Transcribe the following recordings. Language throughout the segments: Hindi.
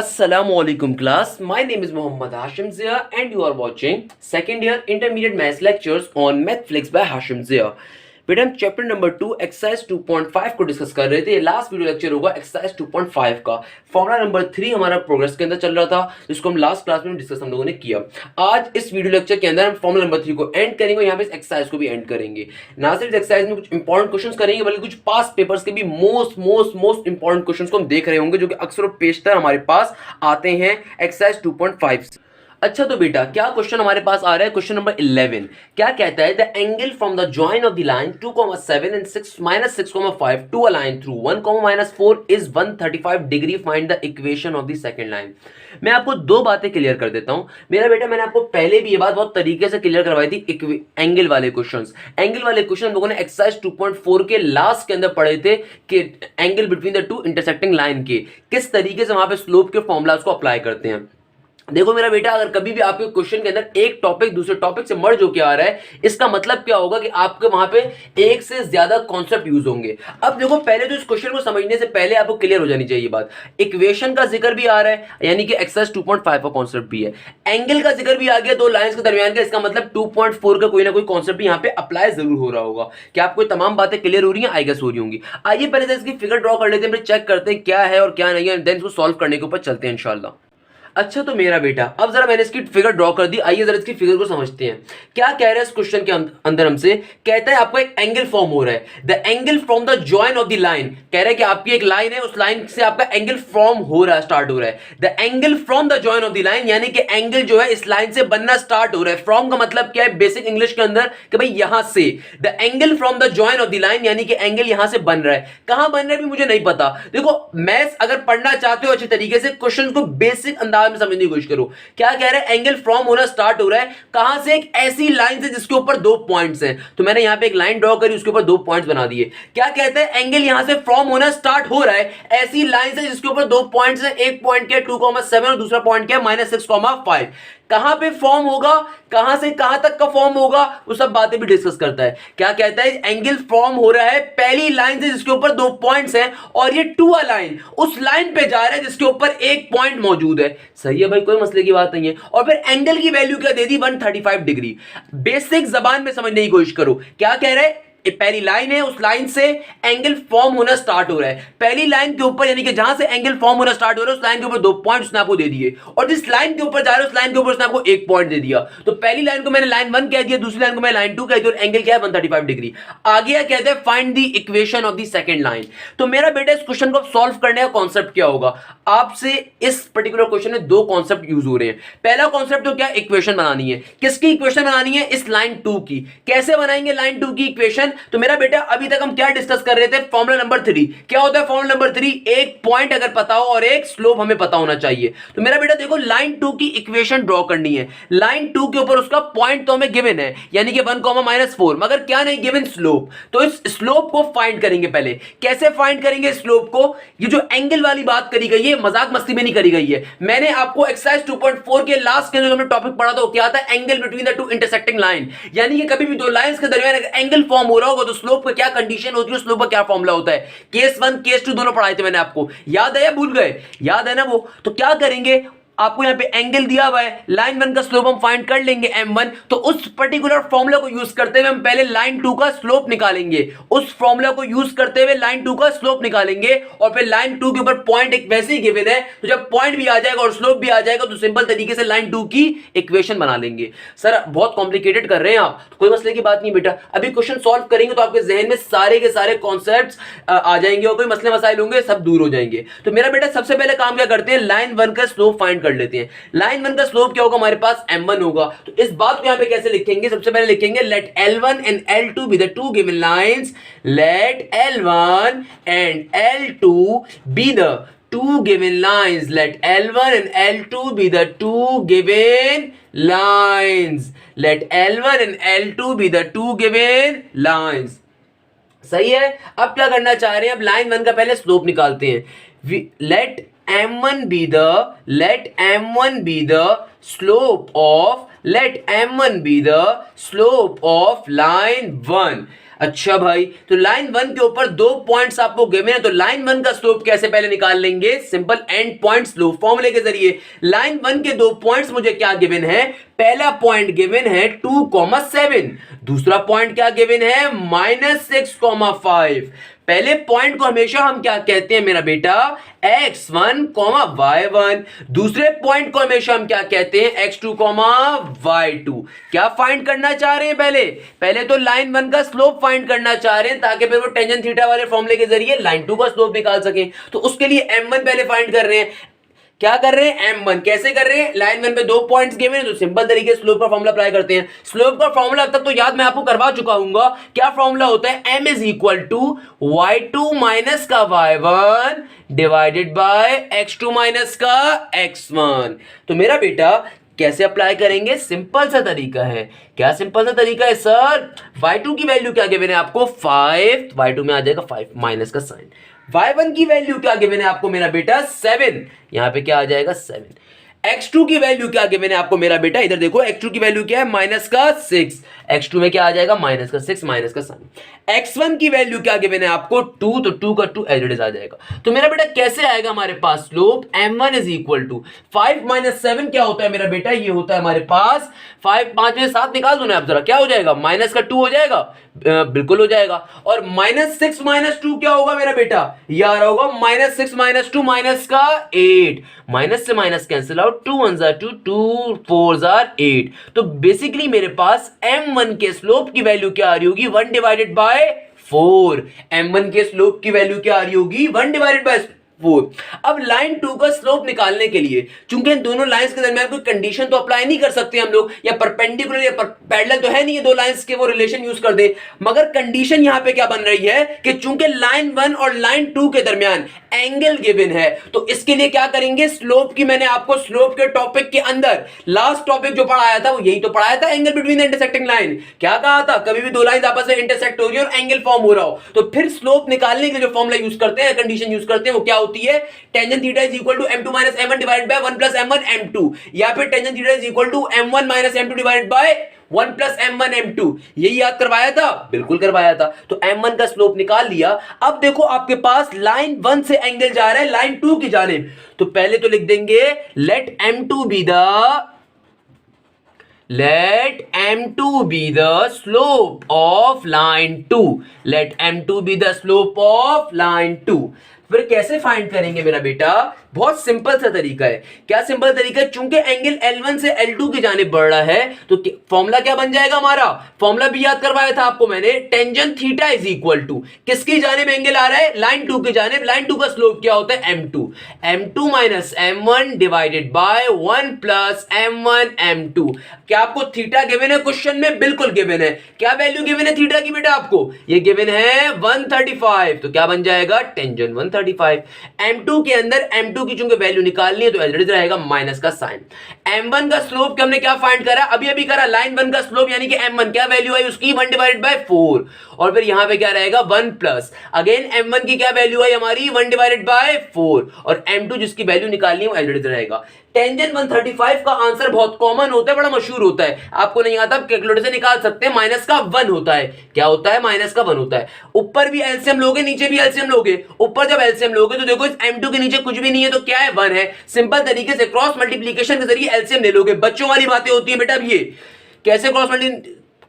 Assalamualaikum class. My name is Muhammad Hashim Zia and you are watching second year intermediate maths lectures on Mathflix by Hashim Zia. बेटा हम चैप्टर नंबर 2 एक्सरसाइज 2.5 को डिस्कस कर रहे थे। ये लास्ट वीडियो लेक्चर होगा एक्सरसाइज 2.5 का। फॉर्मूला नंबर 3 हमारा प्रोग्रेस के अंदर चल रहा था, जिसको हम लास्ट क्लास में डिस्कस हम लोगों ने किया। आज इस वीडियो लेक्चर के अंदर हम फॉर्मूला नंबर 3 को एंड करेंगे, यहाँ पे इस एक्सरसाइज को भी एंड करेंगे। ना सिर्फ एक्सरसाइज में कुछ इंपॉर्टेंट क्वेश्चंस करेंगे, बल्कि कुछ पास पेपर्स के भी मोस्ट इंपॉर्टेंट क्वेश्चंस को हम देख रहे होंगे, जो कि अक्सर पेशतर हमारे पास आते हैं एक्सरसाइज 2.5 से। अच्छा तो बेटा क्या क्वेश्चन हमारे पास आ रहा है, क्वेश्चन नंबर 11 क्या कहता है, the angle from the join of the line 2,7 and 6,5 to a line through 1,-4 is 135 degree, find the equation of the second line. मैं आपको दो बातें क्लियर कर देता हूं मेरा बेटा। मैंने आपको पहले भी ये बात बहुत तरीके से क्लियर करवाई थी। एंगल वाले क्वेश्चंस हम लोगों ने एक्सरसाइज 2.4 के लास्ट के अंदर पढ़े थे कि angle between the two intersecting line के किस तरीके से वहां पे स्लोप के फॉर्मूलाज को अप्लाई करते हैं। देखो मेरा बेटा, अगर कभी भी आपके क्वेश्चन के अंदर एक टॉपिक दूसरे टॉपिक से मर्ज होकर आ रहा है, इसका मतलब क्या होगा कि आपके वहां पे एक से ज्यादा कॉन्सेप्ट यूज होंगे। अब देखो पहले तो इस क्वेश्चन को समझने से पहले आपको क्लियर हो जानी चाहिए बात। इक्वेशन का जिक्र भी आ रहा है, यानी कि एक्सरसाइज 2.5 का कॉन्सेप्ट भी है। एंगल का जिक्र भी आ गया दो लाइंस के दरमियान का, इसका मतलब 2.4 का कोई ना कोई कॉन्सेप्ट भी यहाँ पे अप्लाई जरूर हो रहा होगा। क्या आपको तमाम बातें क्लियर हो रही है? आई गेस हो रही होंगी। आइए पहले से इसकी फिगर ड्रॉ कर लेते हैं, फिर चेक करते हैं क्या है और क्या नहीं है, देन इसको सॉल्व करने के ऊपर चलते हैं इंशाल्लाह। अच्छा तो मेरा बेटा, अब जरा मैंने इसकी फिगर ड्रॉ कर दी, आइए जरा इसकी फिगर को समझते हैं। क्या कह रहा है इस क्वेश्चन के अंदर हमसे? कहता है आपको एक एंगल फॉर्म हो रहा है, the angle from the join of the line. कह रहा है कि आपकी एक लाइन है, उस लाइन से आपका एंगल फॉर्म हो रहा है, स्टार्ट हो रहा है। The angle from the join of the line, यानी कि एंगल जो है इस लाइन से बनना स्टार्ट हो रहा है। फ्रॉम का मतलब क्या है बेसिक इंग्लिश के अंदर कि भाई यहां से। The angle from the join of the line, यानी कि एंगल यहां से बन रहा है। कहां बन रहा है भी मुझे नहीं पता। देखो मैथ्स अगर पढ़ना चाहते हो अच्छे तरीके से, क्वेश्चन को बेसिक अंदाज में समझने की कोशिश करो। क्या कह रहा है? एंगल फॉर्म होना स्टार्ट हो रहा है कहां से? एक ऐसी लाइन से जिसके ऊपर दो पॉइंट्स हैं। तो मैंने यहां पे एक लाइन ड्रॉ करी, उसके ऊपर दो पॉइंट्स बना दिए। क्या कहते हैं? एंगल यहां से फॉर्म होना स्टार्ट हो रहा है ऐसी लाइन से जिसके ऊपर दो पॉइंट्स हैं। एक पॉइंट क्या है 2,7 और दूसरा पॉइंट क्या है -6,5। कहां पे फॉर्म होगा, कहां से कहां तक का फॉर्म होगा, वो सब बातें भी डिस्कस करता है। क्या कहता है? एंगल फॉर्म हो रहा है पहली लाइन से जिसके ऊपर दो पॉइंट्स हैं, और ये टू अ लाइन, उस लाइन पे जा रहा है जिसके ऊपर एक पॉइंट मौजूद है। सही है भाई, कोई मसले की बात नहीं है। और फिर एंगल की वैल्यू क्या दे दी? 135 डिग्री। बेसिक जबान में समझने की कोशिश करो। क्या कह रहे हैं? पहली लाइन है, उस लाइन से एंगल फॉर्म होना स्टार्ट हो रहा है। पहली लाइन के ऊपर, यानी कि जहां से एंगल फॉर्म होना स्टार्ट हो रहा है उस लाइन के ऊपर दो पॉइंट उसने आपको दे दिए, और जिस लाइन के ऊपर जा रहा है उस लाइन के ऊपर उसने आपको एक पॉइंट दे दिया। तो पहली लाइन को मैंने लाइन 1 कह दिया, दूसरी लाइन को मैंने लाइन 2 कह दिया, और एंगल क्या है 135 डिग्री। आगे कहते हैं find the equation of the second line. तो मेरा बेटा इस क्वेश्चन को सॉल्व करने का कॉन्सेप्ट क्या होगा? आपसे इस पर्टिकुलर क्वेश्चन में दो कॉन्सेप्ट यूज हो रहे हैं। पहला कॉन्सेप्ट तो क्या? इक्वेशन बनानी है। किसकी इक्वेशन बनानी है? इस लाइन 2 की। कैसे बनाएंगे लाइन 2 की इक्वेशन? तो मेरा बेटा अभी तक हम क्या डिस्कस कर रहे थे? Formula number 3। क्या होता है फॉर्मूला नंबर 3? एक पॉइंट अगर पता हो और एक स्लोप हमें पता होना चाहिए। तो मेरा बेटा देखो, लाइन 2 की इक्वेशन ड्रॉ करनी है। लाइन 2 के ऊपर उसका पॉइंट तो हमें गिवन है, यानी कि 1,-4, मगर क्या नहीं गिवन? स्लोप। तो इस स्लोप को फाइंड करेंगे। पहले कैसे फाइंड करेंगे स्लोप को? ये जो एंगल वाली बात करी गई है, मजाक मस्ती में नहीं करी गई है। मैंने आपको एक्सरसाइज 2.4 के लास्ट के अंदर हमने टॉपिक पढ़ा था, क्या था? Angle between the two intersecting line. यानी कि कभी भी दो लाइंस के दरमियान अगर एंगल फॉर्म हो रहा होगा तो स्लोप का क्या कंडीशन होती है, स्लोप का क्या फॉर्मूला होता है। केस 1 केस 2 दोनों पढ़ाए थे मैंने आपको, याद है या भूल गए? याद है ना वो? तो क्या करेंगे, आपको यहां पे एंगल दिया हुआ है, लाइन 1 का स्लोप हम फाइंड कर लेंगे m1। तो उस पर्टिकुलर फॉर्मूला को यूज करते हुए हम पहले लाइन 2 का स्लोप निकालेंगे। उस फॉर्मूला को यूज करते हुए लाइन 2 का स्लोप निकालेंगे, और फिर लाइन 2 के ऊपर पॉइंट एक वैसे ही गिवन है, तो जब पॉइंट भी आ जाएगा और स्लोप भी आ जाएगा तो सिंपल तरीके से लाइन 2 की इक्वेशन बना लेंगे। सर बहुत कॉम्प्लिकेटेड कर रहे हैं आप, तो कोई मसले की बात नहीं बेटा। अभी क्वेश्चन सॉल्व करेंगे तो आपके जहन में सारे के सारे कॉन्सेप्ट्स आ जाएंगे, और कोई मसले मसाइल होंगे सब दूर हो जाएंगे। तो मेरा बेटा सबसे पहले काम क्या करते हैं, लाइन 1 का स्लोप फाइंड कर लेते हैं। लाइन 1 का स्लोप क्या होगा? हमारे पास m1 होगा। तो इस बात को यहां पे कैसे लिखेंगे? सबसे पहले लिखेंगे let L1 and L2 be the two given lines. Let L1 and L2 be the two given lines. Let L1 and L2 be the two given lines. Let L1 and L2 be the two given lines. सही है। अब क्या करना चाह रहे हैं? अब लाइन 1 का पहले स्लोप निकालते हैं। Let M1 be the slope of line 1। अच्छा भाई, तो लाइन वन के ऊपर 2 पॉइंट्स आपको गिवन है, तो लाइन वन का स्लोप कैसे पहले निकाल लेंगे? सिंपल एंड पॉइंट स्लोप फॉर्मूले के जरिए। लाइन वन के 2 पॉइंट्स मुझे क्या गिवन है? पहला पॉइंट गिवन है 2,7, दूसरा पॉइंट क्या गिवन है? -6,5। पहले पॉइंट को हमेशा हम क्या कहते हैं मेरा बेटा? x1, y1। दूसरे पॉइंट को हमेशा हम क्या कहते हैं? x2, y2। क्या फाइंड करना चाह रहे हैं? पहले तो लाइन वन का स्लोप फाइंड करना चाह रहे हैं, ताकि फिर वो टेंजेंट थीटा वाले फॉर्मूले के जरिए लाइन टू का स्लोप निकाल सकें। तो उसके लिए m1 पहले फाइंड कर रहे हैं। क्या कर रहे हैं? m1 कैसे कर रहे हैं? लाइन वन पे 2 पॉइंट्स गिवन हैं, तो सिंपल तरीके से स्लोप का फॉर्मूला अप्लाई करते हैं। स्लोप का फॉर्मूला अब तक तो याद मैं आपको करवा चुका हूंगा। क्या फॉर्मूला होता है? m is equal to y2 minus का y1 divided by x2 minus का x1। तो मेरा बेटा कैसे अप्लाई करेंगे? सिंपल सा तरीका है। क्या सिंपल सा तरीका है सर? y2 की वैल्यू क्या गिवन है आपको? 5, y2 में आ जाएगा 5 माइनस का साइन। y1 की वैल्यू क्या गिवन है आपको मेरा बेटा? 7, यहां पे क्या आ जाएगा? 7। x2 की वैल्यू क्या गिवन है आपको मेरा बेटा? इधर देखो, x2 की वैल्यू क्या है? माइनस का 6। x2 में क्या आ जाएगा? माइनस का 6 माइनस का साइन। x1 की वैल्यू क्या गिवन है आपको? 2, तो 2 का 2 एज इट इज आ जाएगा। तो मेरा बेटा कैसे आएगा हमारे पास slope? m1 is equal to 5 minus 7 क्या होता है मेरा बेटा? ये होता है हमारे पास 5, 5 में 7 निकाल दो ना आप जरा, क्या हो जाएगा? माइनस का 2 हो जाएगा, बिल्कुल हो जाएगा। और -6 माइनस 2 क्या होगा मेरा बेटा? ये आ रहा होगा -6 माइनस 2 माइनस का 8। माइनस से minus cancel out, 2 1 jar 2, 2 4 jar 8। तो बेसिकली मेरे पास m1 के स्लोप की वैल्यू क्या आ रही होगी? 1 डिवाइडेड बाय 4। m1 के स्लोप की वैल्यू क्या आ रही होगी? 1 डिवाइडेड बाय 4। अब लाइन 2 का स्लोप निकालने के लिए, चूंकि इन दोनों लाइंस के दरमियान कोई कंडीशन तो अप्लाई नहीं कर सकते हम लोग, या परपेंडिकुलर या पैरेलल तो है नहीं ये दो लाइंस के वो रिलेशन यूज कर दे, मगर कंडीशन यहां पे क्या बन रही है कि चूंकि लाइन 1 और लाइन 2 के दरमियान एंगल गिवन है, तो इसके लिए क्या करेंगे? स्लोप की मैंने आपको स्लोप के टॉपिक के अंदर लास्ट टॉपिक जो पढ़ाया था वो यही तो पढ़ाया था, angle between the intersecting line. क्या कहा था? कभी भी दो लाइन आपस में इंटरसेक्ट हो रही है और एंगल फॉर्म हो रहा हो, तो फिर स्लोप निकालने के लिए जो फॉर्मूला यूज करते हैं, कंडीशन यूज करते हैं, वो क्या होती है? Tangent theta is equal to m2 minus m1 divided by 1 plus m1 m2, या फिर tangent theta is equal to m1 minus m2 divided by 1 plus m1 m2। यही याद करवाया था? बिल्कुल करवाया था। तो m1 का स्लोप निकाल लिया। अब देखो आपके पास लाइन 1 से एंगल जा रहा है लाइन 2 की जानिब, तो पहले तो लिख देंगे late m2 be the slope of line 2। let m2 be the slope of line 2। फिर कैसे फाइंड करेंगे मेरा बेटा? बहुत सिंपल सा तरीका है। क्या सिंपल तरीका है? चूंकि एंगल L1 से L2 की जानिब बढ़ रहा है, तो फॉर्मूला क्या बन जाएगा हमारा? फॉर्मूला भी याद करवाया था आपको मैंने, tangent theta is equal to किसकी जानिब एंगल आ रहा है? लाइन 2 की जानिब। लाइन 2 का स्लोप क्या होता है? m2। m2 minus m1 divided by 1 plus m1 m2। क्या आपको थीटा गिवन है क्वेश्चन में? बिल्कुल गिवन है। क्या वैल्यू गिवन है थीटा की बेटा आपको? ये गिवन है 135, तो क्या बन जाएगा? टेंजेंट 135। m2 के अंदर m2 की चूंकि वैल्यू निकालनी है तो एज इट इज रहेगा माइनस का साइन। m1 का स्लोप हमने क्या फाइंड करा? अभी करा लाइन 1 का स्लोप, यानी कि m1 क्या वैल्यू आई उसकी? 1 डिवाइडेड बाय 4। और फिर यहां पे क्या रहेगा? 1 प्लस अगेन m1 की क्या वैल्यू आई हमारी? 1 डिवाइडेड बाय 4, और m2 जिसकी वैल्यू निकालनी है वो एज इट इज रहेगा। टेंजेंट 135 का आंसर बहुत कॉमन होता है, बड़ा मशहूर होता है। आपको नहीं आता, कैलकुलेटर से निकाल सकते हैं। माइनस का 1 होता है। क्या होता है? माइनस का 1 होता है। ऊपर भी एलसीएम लोगे, नीचे भी एलसीएम लोगे। ऊपर जब एलसीएम लोगे तो देखो इस m2 के नीचे कुछ भी नहीं है, तो क्या है? 1 है। सिंपल तरीके से क्रॉस मल्टीप्लीकेशन के जरिए एलसीएम ले लोगे। बच्चों वाली बातें होती है बेटा। अब ये कैसे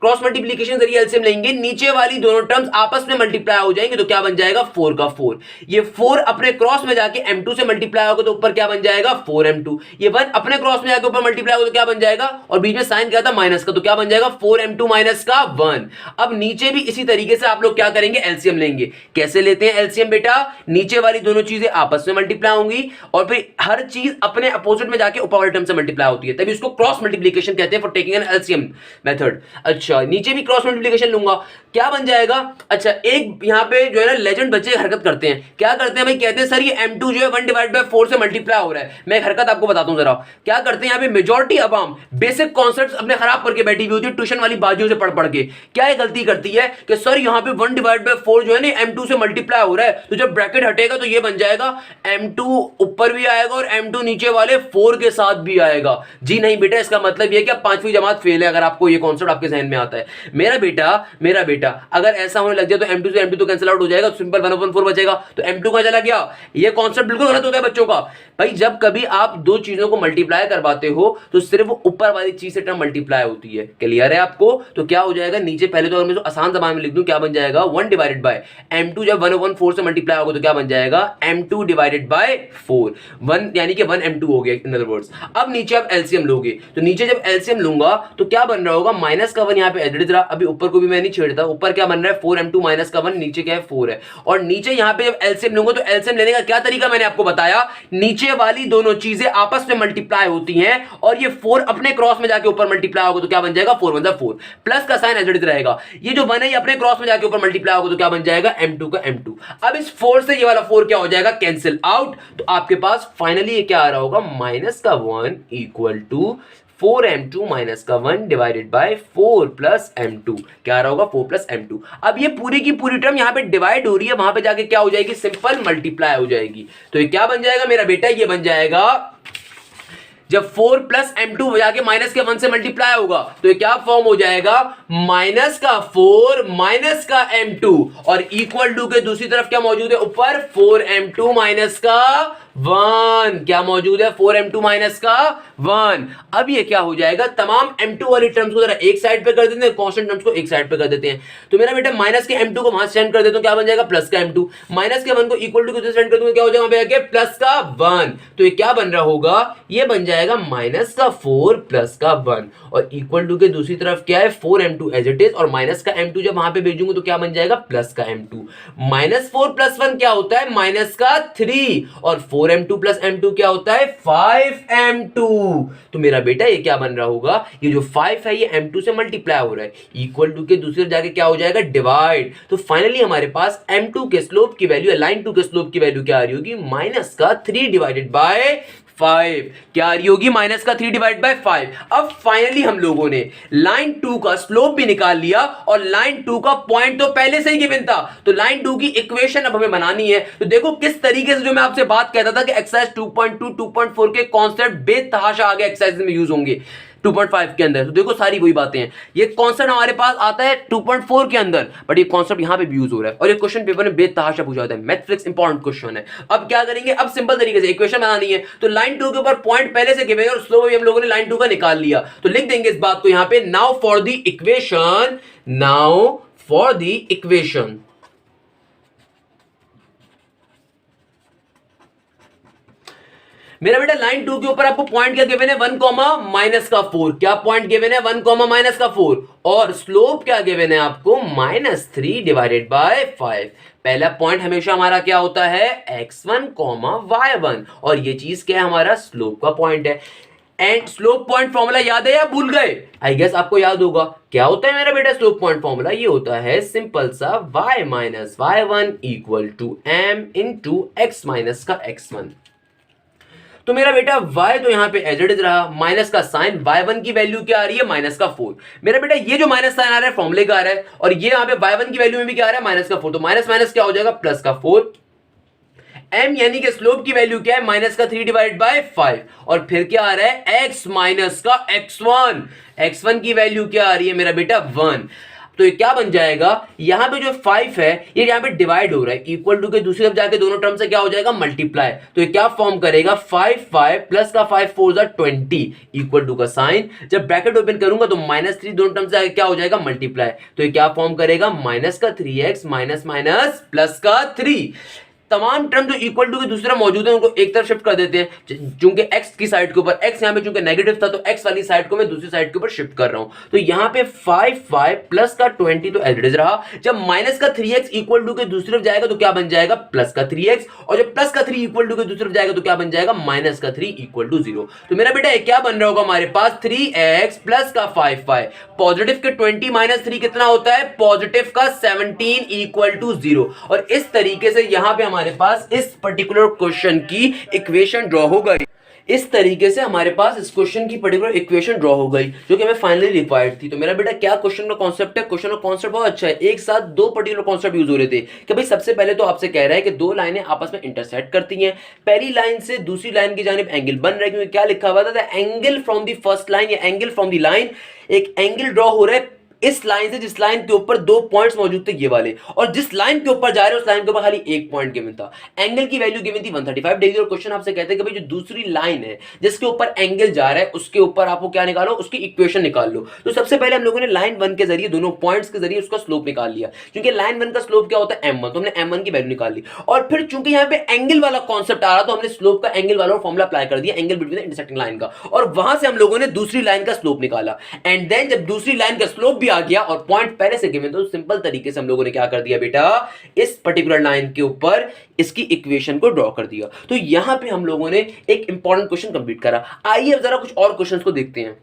क्रॉस मल्टीप्लीकेशन जरिए एलसीएम लेंगे? नीचे वाली दोनों टर्म्स आपस में मल्टीप्लाई हो जाएंगे, तो क्या बन जाएगा? 4 का 4। ये 4 अपने क्रॉस में जाके m2 से मल्टीप्लाई होगा, तो ऊपर क्या बन जाएगा? 4m2। ये 1 अपने क्रॉस में जाके ऊपर मल्टीप्लाई होगा, तो क्या बन जाएगा? और बीच में साइन क्या था? माइनस का, तो क्या बन जाएगा? 4m2 माइनस का 1। अब नीचे भी इसी तरीके से आप लोग क्या करेंगे? एलसीएम लेंगे। कैसे लेते हैं एलसीएम बेटा? नीचे वाली दोनों चीजें आपस में मल्टीप्लाई होंगी, और फिर हर चीज अपने अपोजिट में जाके ऊपर वाले टर्म से मल्टीप्लाई होती है, तभी उसको क्रॉस मल्टीप्लीकेशन कहते हैं, for taking an LCM method. अच्छा, नीचे भी क्रॉस मल्टीप्लिकेशन लूंगा, क्या बन जाएगा? अच्छा, एक यहां पे जो है ना लेजेंड बच्चे हरकत करते हैं। क्या करते हैं भाई? कहते हैं सर ये m2 जो है 1 डिवाइड बाय 4 से मल्टीप्लाई हो रहा है। मैं एक हरकत आपको बताता हूं जरा। क्या करते हैं यहां पे मेजॉरिटी अवाम बेसिक कॉन्सेप्ट्स अपने खराब करके बैठी हुई होती है ट्यूशन वाली बाजियों से पढ़ के। क्या ये गलती करती है कि सर यहां पे 1 डिवाइड बाय 4 जो है ना m2 से मल्टीप्लाई हो रहा है, तो जब ब्रैकेट हटेगा तो ये बन जाएगा m2 ऊपर भी आएगा और m2 नीचे वाले 4 के साथ भी आएगा। जी नहीं बेटा, इसका मतलब ये कि आप 5वीं जमात फेल है, अगर आपको ये कॉन्सेप्ट आपके जहन में आता है। मेरा बेटा अगर ऐसा होने लग जाए तो M2 से M2 तो कैंसिल आउट हो जाएगा, सिंपल 1/4 बचेगा, तो M2 कहां चला गया? ये कॉन्सेप्ट बिल्कुल गलत होता है बच्चों का। भाई जब कभी आप दो चीजों को मल्टीप्लाई करवाते हो तो सिर्फ ऊपर वाली चीज से टर्म मल्टीप्लाई होती है। क्लियर है आपको? तो क्या हो जाएगा नीचे, पहले तो अगर मैं आसान जबान में लिख दूं क्या बन जाएगा, 1 डिवाइडेड बाय M2 जब 1/4 से मल्टीप्लाई होगा तो क्या बन जाएगा, M2 डिवाइडेड बाय 4, 1 यानी कि 1 M2 हो गया इन अदर वर्ड्स। अब नीचे आप एलसीएम लोगे तो नीचे जब एलसीएम लूंगा तो क्या बन रहा होगा, माइनस का 1 यहाँ पे एडिड रहा, अभी ऊपर को भी मैं नहीं छेड़ता, ऊपर क्या बन रहा है 4M2 माइनस का 1, नीचे क्या है 4 है, और नीचे यहाँ पे जब एलसीएम लूंगा तो एलसीएम लेने का क्या तरीका मैंने आपको बताया, नीचे वाली दोनों चीजें आपस में मल्टीप्लाई होती हैं और ये 4 अपने क्रॉस में जाके ऊपर मल्टीप्लाई होगा तो क्या बन जाएगा 4 1 4, प्लस का साइन एडिड रहेगा, ये जो 1 है ये अपने क्रॉस में जाके ऊपर मल्टीप्लाई होगा तो क्या बन जाएगा M2 का M2। अब इस 4 से ये वाला 4 क्या हो जाएगा, कैंसिल आउट, तो आपके पास फाइनली ये क्या आ रहा होगा, माइनस का 1 इक्वल टू 4M2 माइनस का 1 डिवाइडेड बाय 4 प्लस M2, क्या आ रहा होगा 4 प्लस M2। अब ये पूरी की पूरी टर्म यहां पे डिवाइड हो रही है, वहां पे जाके क्या हो जाएगी, सिंपल मल्टीप्लाई हो जाएगी। तो ये क्या बन जाएगा मेरा बेटा, ये बन जाएगा जब 4 प्लस M2 जाके माइनस के 1 से मल्टीप्लाई होगा तो ये क्या फॉर्म हो जाएगा, माइनस का 4 माइनस का M2 और इक्वल टू के दूसरी तरफ क्या मौजूद है ऊपर, 4M2 माइनस का 1, क्या मौजूद है 4M2 माइनस का 1। अब ये क्या हो जाएगा, तमाम M2 वाली टर्म्स को जरा एक साइड पे कर देते हैं, कांस्टेंट टर्म्स को एक साइड पे कर देते हैं। तो मेरा बेटा माइनस के M2 को वहां सेंड कर देता हूं, क्या बन जाएगा प्लस का M2, माइनस के 1 को इक्वल टू के सेंड कर दूंगा, क्या हो जाएगा वहां पे आके प्लस का 1। तो ये क्या बन रहा होगा, ये बन जाएगा माइनस का 4 प्लस का 1 और इक्वल टू के दूसरी तरफ क्या है 4M2 एज इट इज, और माइनस का M2 जब वहां पे भेजूंगा तो क्या बन जाएगा प्लस का M2। माइनस 4 प्लस 1 क्या होता है, माइनस का 3, और 4M2 प्लस M2 क्या होता है 5M2। तो मेरा बेटा ये क्या बन रहा होगा, ये जो 5 है ये M2 से मल्टीप्लाई हो रहा है, इक्वल टू के दूसरे जाके क्या हो जाएगा डिवाइड। तो फाइनली हमारे पास M2 के स्लोप की वैल्यू, लाइन 2 के स्लोप की वैल्यू क्या आ रही होगी, माइनस का 3 डिवाइडेड बाय 5, क्या आ रही होगी, माइनस का 3 डिवाइड बाय 5। अब फाइनली हम लोगों ने लाइन 2 का स्लोप भी निकाल लिया और लाइन 2 का पॉइंट तो पहले से ही गिवन था, तो लाइन 2 की इक्वेशन अब हमें बनानी है। तो देखो किस तरीके से जो मैं आपसे बात कहता था कि एक्सरसाइज 2.2 2.4 के कॉन्सेप्ट बेतहाशा आगे एक्सरसाइज में यूज होंगे 2.5 के अंदर, तो देखो सारी वही बातें हैं। ये कॉन्सेप्ट हमारे पास आता है 2.4 के अंदर, बट ये कॉन्सेप्ट यहां पे भी यूज हो रहा है और ये क्वेश्चन पेपर में बेतहाशा पूछा जाता है, मैथफ्लिक्स इंपॉर्टेंट क्वेश्चन है। अब क्या करेंगे, अब सिंपल तरीके से इक्वेशन बनानी है, तो लाइन 2 के ऊपर पॉइंट पहले से गिवन है और स्लोप भी हम लोगों ने लाइन 2 का निकाल लिया, तो लिख देंगे इस बात को यहां पे, now for the equation, now for the equation. मेरा बेटा लाइन 2 के ऊपर आपको पॉइंट क्या गिवन है, 1 कॉमा माइनस का 4, क्या पॉइंट गिवन है 1 कॉमा माइनस का 4, और स्लोप क्या गिवन है आपको -3 डिवाइडेड बाय 5। पहला पॉइंट हमेशा हमारा क्या होता है x1 कॉमा y1, और ये चीज क्या है हमारा स्लोप का पॉइंट है। एंड स्लोप पॉइंट फॉर्मूला याद है या भूल गए, आई गेस आपको याद होगा, क्या होता है मेरा बेटा स्लोप पॉइंट फॉर्मूला, ये होता है सिंपल सा y minus y1 equal to m into x minus का x1। तो मेरा बेटा y तो यहां पे एज इट इज रहा, माइनस का साइन, y1 की वैल्यू क्या आ रही है माइनस का 4। मेरा बेटा ये जो माइनस साइन आ रहा है फॉर्मूले का आ रहा है, और ये यहां पे y1 की वैल्यू में भी क्या आ रहा है माइनस का 4, तो माइनस माइनस क्या हो जाएगा प्लस का 4। m यानी कि स्लोप की वैल्यू क्या है माइनस का 3 डिवाइड बाय 5, और फिर क्या आ रहा है x माइनस का x1, x1 की वैल्यू क्या आ रही है मेरा बेटा 1। तो ये क्या बन जाएगा, यहां पे जो 5 है ये यहां पे डिवाइड हो रहा है, इक्वल टू के दूसरी तरफ जाके दोनों टर्म से क्या हो जाएगा मल्टीप्लाई, तो ये क्या फॉर्म करेगा 5 5 प्लस का 5 4 जा 20 इक्वल टू का साइन, जब ब्रैकेट ओपन करूंगा तो -3 दोनों टर्म से आगे क्या हो जाएगा मल्टीप्लाई, तो ये क्या फॉर्म करेगा माइनस का 3x माइनस माइनस प्लस का 3। तमाम टर्म जो इक्वल टू के दूसरे मौजूद है उनको एक तरफ शिफ्ट कर देते हैं, चूंकि x की साइड के ऊपर x यहां पे चूंकि नेगेटिव था तो x वाली साइड को मैं दूसरी साइड के ऊपर शिफ्ट कर रहा हूं, तो यहां पे 5 5 प्लस का 20 तो एज इट इज रहा, जब माइनस का 3x इक्वल टू के दूसरी तरफ जाएगा तो क्या बन जाएगा प्लस का 3x, और जब प्लस का 3 इक्वल टू के दूसरी तरफ जाएगा तो क्या बन जाएगा माइनस का 3 इक्वल टू 0। तो मेरा बेटा क्या बन रहा होगा हमारे पास 3x प्लस का 5 5, पॉजिटिव के 20 माइनस 3 कितना होता है पॉजिटिव का 17 इक्वल टू 0, और इस तरीके से यहां पे हमारे पास इस पर्टिकुलर क्वेश्चन की इक्वेशन ड्रॉ हो गई। इस तरीके से हमारे पास इस क्वेश्चन की पर्टिकुलर इक्वेशन ड्रॉ हो गई जो कि हमें फाइनली रिक्वायर्ड थी। तो मेरा बेटा क्या क्वेश्चन का कॉन्सेप्ट है, क्वेश्चन का कॉन्सेप्ट बहुत अच्छा है, एक साथ दो पर्टिकुलर कॉन्सेप्ट यूज हो रहे थे कि भाई सबसे पहले तो आपसे कह रहा है कि दो लाइनें आपस में इंटरसेक्ट करती हैं, पहली लाइन से दूसरी लाइन की जानिब एंगल बन रहा है, क्योंकि क्या लिखा हुआ था angle from the first line या एंगल फ्रॉम द लाइन, एक एंगल ड्रॉ हो रहा है इस लाइन से जिस लाइन के ऊपर 2 पॉइंट्स मौजूद थे ये वाले, और जिस लाइन के ऊपर जा रहे हैं उस लाइन के ऊपर खाली 1 पॉइंट गिवन था। एंगल की वैल्यू गिवन थी 135 डिग्री, और क्वेश्चन आपसे कहते हैं कि भाई जो दूसरी लाइन है जिसके ऊपर एंगल जा रहा है उसके ऊपर आपको क्या निकालो, उसकी इक्वेशन निकाल लो। तो सबसे पहले हम लोगों ने लाइन 1 के जरिए दोनों पॉइंट्स के जरिए उसका स्लोप निकाल लिया, क्योंकि लाइन 1 का स्लोप क्या होता है m1, तो हमने m1 की वैल्यू निकाल ली। और फिर चूंकि यहां पे एंगल वाला कॉन्सेप्ट आ रहा तो हमने स्लोप का एंगल वाला फॉर्मूला अप्लाई कर दिया, angle between the intersecting line का, और वहां से हम लोगों ने दूसरी लाइन का स्लोप निकाला। एंड देन जब दूसरी लाइन का स्लोप भी आ गया और पॉइंट पहले से गिवन, तो सिंपल तरीके से हम लोगों ने क्या कर दिया बेटा, इस पर्टिकुलर लाइन के ऊपर इसकी इक्वेशन को ड्रॉ कर दिया। तो यहां पे हम लोगों ने एक इंपॉर्टेंट क्वेश्चन कंप्लीट करा। आइए अब जरा कुछ और क्वेश्चंस को देखते हैं।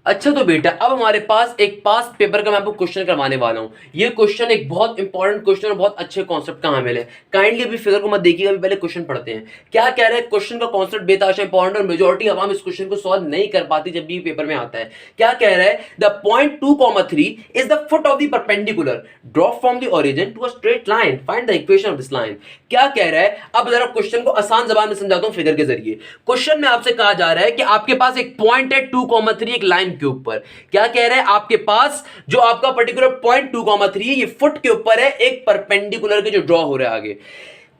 अच्छा तो बेटा अब हमारे पास एक पास पेपर का मैं आपको क्वेश्चन करवाने वाला हूं। ये क्वेश्चन एक बहुत इंपॉर्टेंट क्वेश्चन और बहुत अच्छे कॉन्सेप्ट का हामिल है। काइंडली अभी फिगर को मत देखिएगा, अभी पहले क्वेश्चन पढ़ते हैं। क्या कह रहा है क्वेश्चन का कॉन्सेप्ट बेताशा इंपॉर्टेंट, और मेजॉरिटी आवाम इस क्वेश्चन को सॉल्व नहीं कर पाती जब भी पेपर में आता है। क्या कह रहा है, the point 2,3 is the foot of the perpendicular draw from the origin to a straight line, find the equation of this line. क्या कह रहा है, अब जरा क्वेश्चन को आसान जबान में समझाता हूं फिगर के जरिए। क्वेश्चन में आपसे कहा जा रहा है कि आपके पास एक पॉइंट है 2,3 एक लाइन के ऊपर। क्या कह रहे हैं, आपके पास जो आपका पर्टिकुलर पॉइंट 2,3 है ये फुट के ऊपर है, एक परपेंडिकुलर के जो ड्रॉ हो रहा है आगे।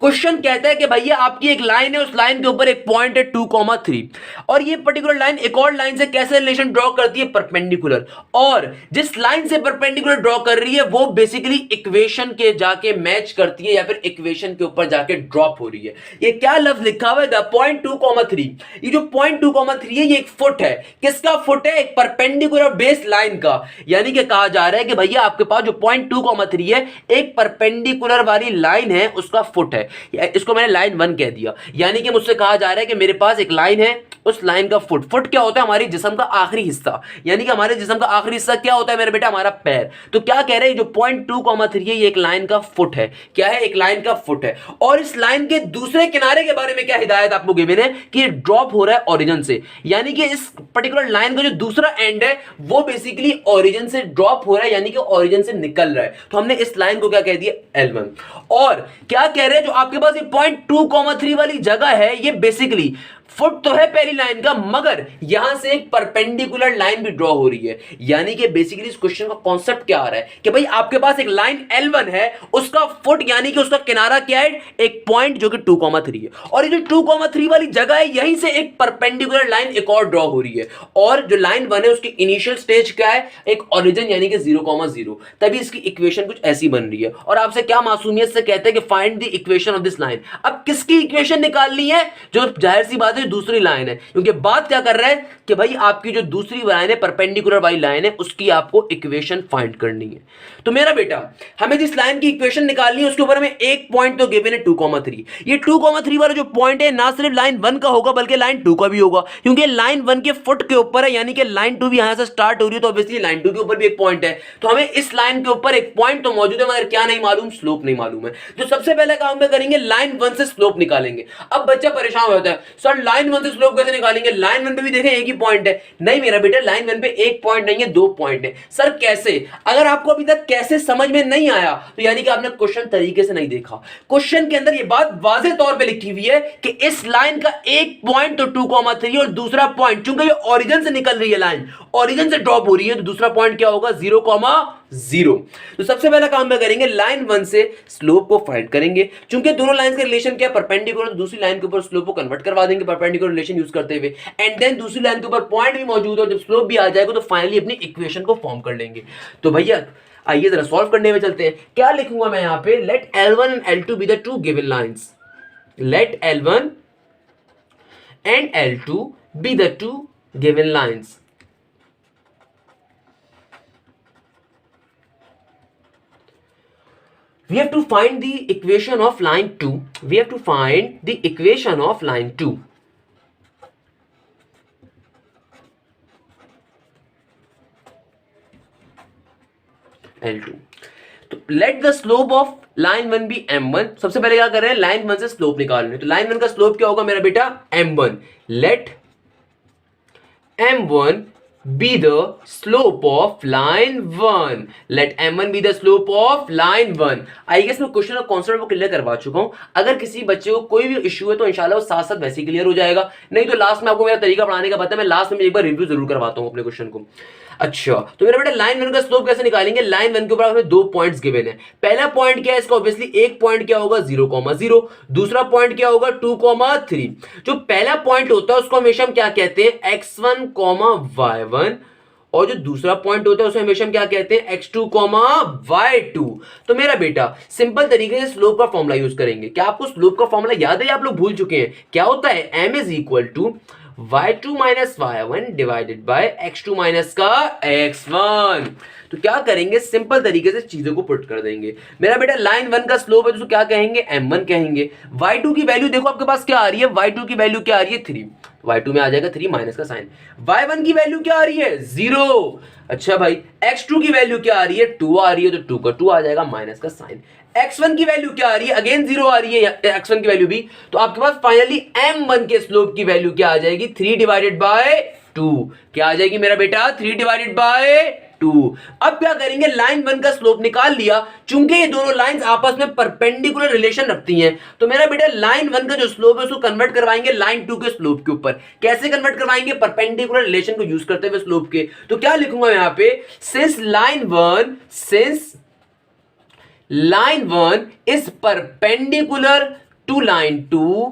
क्वेश्चन कहता है कि भैया आपकी एक लाइन है, उस लाइन के ऊपर एक पॉइंट है 2,3, और ये पर्टिकुलर लाइन एक और लाइन से कैसे रिलेशन ड्रॉ करती है, परपेंडिकुलर। और जिस लाइन से परपेंडिकुलर ड्रॉ कर रही है वो बेसिकली इक्वेशन के जाके मैच करती है या फिर इक्वेशन के ऊपर जाके ड्रॉप हो रही है। ये क्या लफ्ज लिखा हुआ है, द पॉइंट 2,3। ये जो पॉइंट 2,3 है ये एक फुट है। किसका फुट है, एक परपेंडिकुलर बेस लाइन का। यानी कि कहा जा रहा है कि भैया आपके पास जो पॉइंट 2,3 है एक परपेंडिकुलर वाली लाइन है, उसका फुट है। इसको मैंने लाइन 1 कह दिया। यानी कि मुझसे कहा जा रहा है कि मेरे पास एक लाइन है, उस लाइन का फुट। फुट क्या होता है, हमारी जिस्म का आखिरी हिस्सा। यानी कि हमारे जिस्म का आखिरी हिस्सा क्या होता है मेरे बेटा, हमारा पैर। तो क्या कह रहे हैं, जो पॉइंट 2,3 है ये एक लाइन का फुट है। क्या है, एक लाइन का फुट है। और इस लाइन के दूसरे किनारे के बारे में क्या हिदायत आपको गिवन है कि ये ड्रॉप हो रहा है ओरिजिन से। यानी कि इस पर्टिकुलर लाइन का जो दूसरा एंड है वो बेसिकली ओरिजिन से ड्रॉप हो रहा है, यानी कि ओरिजिन से निकल रहा है। तो हमने इस लाइन को क्या कह दिया, L1। और क्या कह रहे हैं, जो आपके पास ये पॉइंट 2,3 वाली जगह है ये बेसिकली फुट तो है पहली लाइन का, मगर यहां से एक परपेंडिकुलर लाइन भी ड्रॉ हो रही है। यानी कि बेसिकली इस क्वेश्चन का कॉन्सेप्ट क्या आ रहा है कि भाई आपके पास एक लाइन L1 है, उसका फुट यानी कि उसका किनारा क्या है, एक पॉइंट जो कि 2,3 है, और ये जो 2,3 वाली जगह है यहीं से एक परपेंडिकुलर लाइन एक और ड्रॉ हो रही है। और जो लाइन 1 है उसकी इनिशियल स्टेज क्या है, एक ओरिजिन यानी कि 0,0। तभी इसकी इक्वेशन कुछ ऐसी बन रही है। और आपसे क्या मासूमियत से कहते हैं कि find the equation of this line. अब किसकी इक्वेशन निकालनी है, जो जाहिर सी बात है दूसरी लाइन है, क्योंकि बात क्या कर रहा है कि भाई आपकी जो दूसरी लाइन है परपेंडिकुलर वाली लाइन है उसकी आपको इक्वेशन फाइंड करनी है। तो मेरा बेटा हमें जिस लाइन की इक्वेशन निकालनी है उसके ऊपर हमें एक पॉइंट तो गिवन है 2,3। ये 2,3 वाला जो पॉइंट है ना सिर्फ लाइन 1 का होगा बल्कि लाइन 2 का भी होगा, क्योंकि लाइन 1 के फुट के ऊपर है, यानी कि लाइन 2 भी यहां से स्टार्ट हो रही है, तो ऑब्वियसली लाइन 2 के ऊपर भी एक पॉइंट है। तो हमें इस लाइन के ऊपर एक पॉइंट तो मौजूद है मगर क्या नहीं मालूम, स्लोप नहीं मालूम है। जो सबसे पहले काम में करेंगे लाइन 1 से स्लोप निकालेंगे। अब बच्चा परेशान हो जाता है, सर लाइन 1 से स्लोप कैसे निकालेंगे, लाइन 1 पे भी देखें एक ही पॉइंट है। नहीं मेरा बेटा, लाइन 1 पे एक पॉइंट नहीं है, 2 पॉइंट है। सर कैसे, अगर आपको अभी तक कैसे समझ में नहीं आया तो यानी कि आपने क्वेश्चन तरीके से नहीं देखा। क्वेश्चन के अंदर यह बात वाज़ेह तौर पे लिखी हुई है कि इस लाइन का एक पॉइंट तो 2,3 और दूसरा पॉइंट, चूंकि ये ओरिजिन से निकल रही है, लाइन ओरिजिन से ड्रॉप हो रही है, तो दूसरा पॉइंट क्या होगा, 0,0। तो सबसे पहला काम में करेंगे लाइन 1 से स्लोप को फाइंड करेंगे। चूंकि दोनों लाइन का रिलेशन क्या है, परपेंडिकुलर, तो दूसरी लाइन के ऊपर स्लोप को कन्वर्ट करवा देंगे परपेंडिकुलर रिलेशन यूज करते हुए। एंड देन दूसरी लाइन के ऊपर पॉइंट भी मौजूद है, जब स्लोप भी आ जाएगा तो फाइनली अपनी इक्वेशन को फॉर्म कर लेंगे। तो भैया आइए जरा सॉल्व करने में चलते हैं। क्या लिखूंगा मैं यहां पे, let L1 and L2 be the two given lines. Let L1 and L2 be the two given lines. We have to find the equation of line 2. We have to find the equation of line 2. L2. तो let the slope of line 1 be m1। सबसे पहले क्या कर रहे हैं, लाइन 1 से स्लोप निकाल रहे हैं। तो लाइन 1 का स्लोप क्या होगा मेरा बेटा, m1। Let m1 be the slope of line 1। let m1 be the slope of line 1। I guess मैं क्वेश्चन का कॉन्सेप्ट वो क्लियर करवा चुका हूं। अगर किसी बच्चे को कोई भी इश्यू है तो इंशाल्लाह वो साथ साथ वैसे ही क्लियर हो जाएगा, नहीं तो लास्ट में आपको मेरा तरीका पढ़ाने का पता है, मैं लास्ट में एक बार रिव्यू जरूर करवाता हूं अपने क्वेश्चन को। अच्छा, तो मेरा बेटा लाइन वन का स्लोप कैसे निकालेंगे? लाइन वन के ऊपर हमें 2 पॉइंट्स गिवन है। पहला पॉइंट क्या है इसका? ऑब्वियसली एक पॉइंट क्या होगा? 0,0। दूसरा पॉइंट क्या होगा? 2,3। जो पहला पॉइंट होता है उसको हमेशा हम क्या कहते हैं? x1, y1। और जो दूसरा पॉइंट होता है उसे हमेशा हम क्या कहते हैं? x2, y2। तो मेरा बेटा सिंपल तरीके से स्लोप का फॉर्मूला यूज करेंगे। क्या आपको स्लोप का फॉर्मूला याद है या आप लोग भूल चुके हैं? क्या होता है? m is equal to y2 minus y1 divided by x2 minus का x1। तो क्या करेंगे? सिंपल तरीके से चीजों को पुट कर देंगे। मेरा बेटा लाइन वन का स्लोप है तो क्या कहेंगे? m1 कहेंगे। y2 की वैल्यू देखो आपके पास क्या आ रही है? y2 की वैल्यू क्या आ रही है? 3। y2 में आ जाएगा 3 माइनस का साइन। y1 की वैल्यू क्या आ रही है? 0। अच्छा भाई, x2 की वैल्यू क्या आ रही है? 2 आ रही है, तो 2 का 2 आ जाएगा माइनस का साइन। x1 की वैल्यू क्या आ रही है? अगेन 0 आ रही है x1 की वैल्यू भी। तो आपके पास फाइनली m1 के स्लोप की वैल्यू क्या आ जाएगी? 3 डिवाइडेड बाय 2। क्या आ जाएगी मेरा बेटा? 3 डिवाइडेड बाय 2। अब क्या करेंगे? लाइन वन का स्लोप निकाल लिया। चूंकि ये दोनों लाइंस आपस में परपेंडिकुलर रिलेशन रखती हैं, तो मेरा बेटा लाइन वन का जो स्लोप है उसको कन्वर्ट करवाएंगे लाइन टू के स्लोप के ऊपर। कैसे कन्वर्ट करवाएंगे? परपेंडिकुलर रिलेशन को यूज करते हुए स्लोप के। तो क्या लिखूंगा यहां पे? Since line 1 is perpendicular to line 2,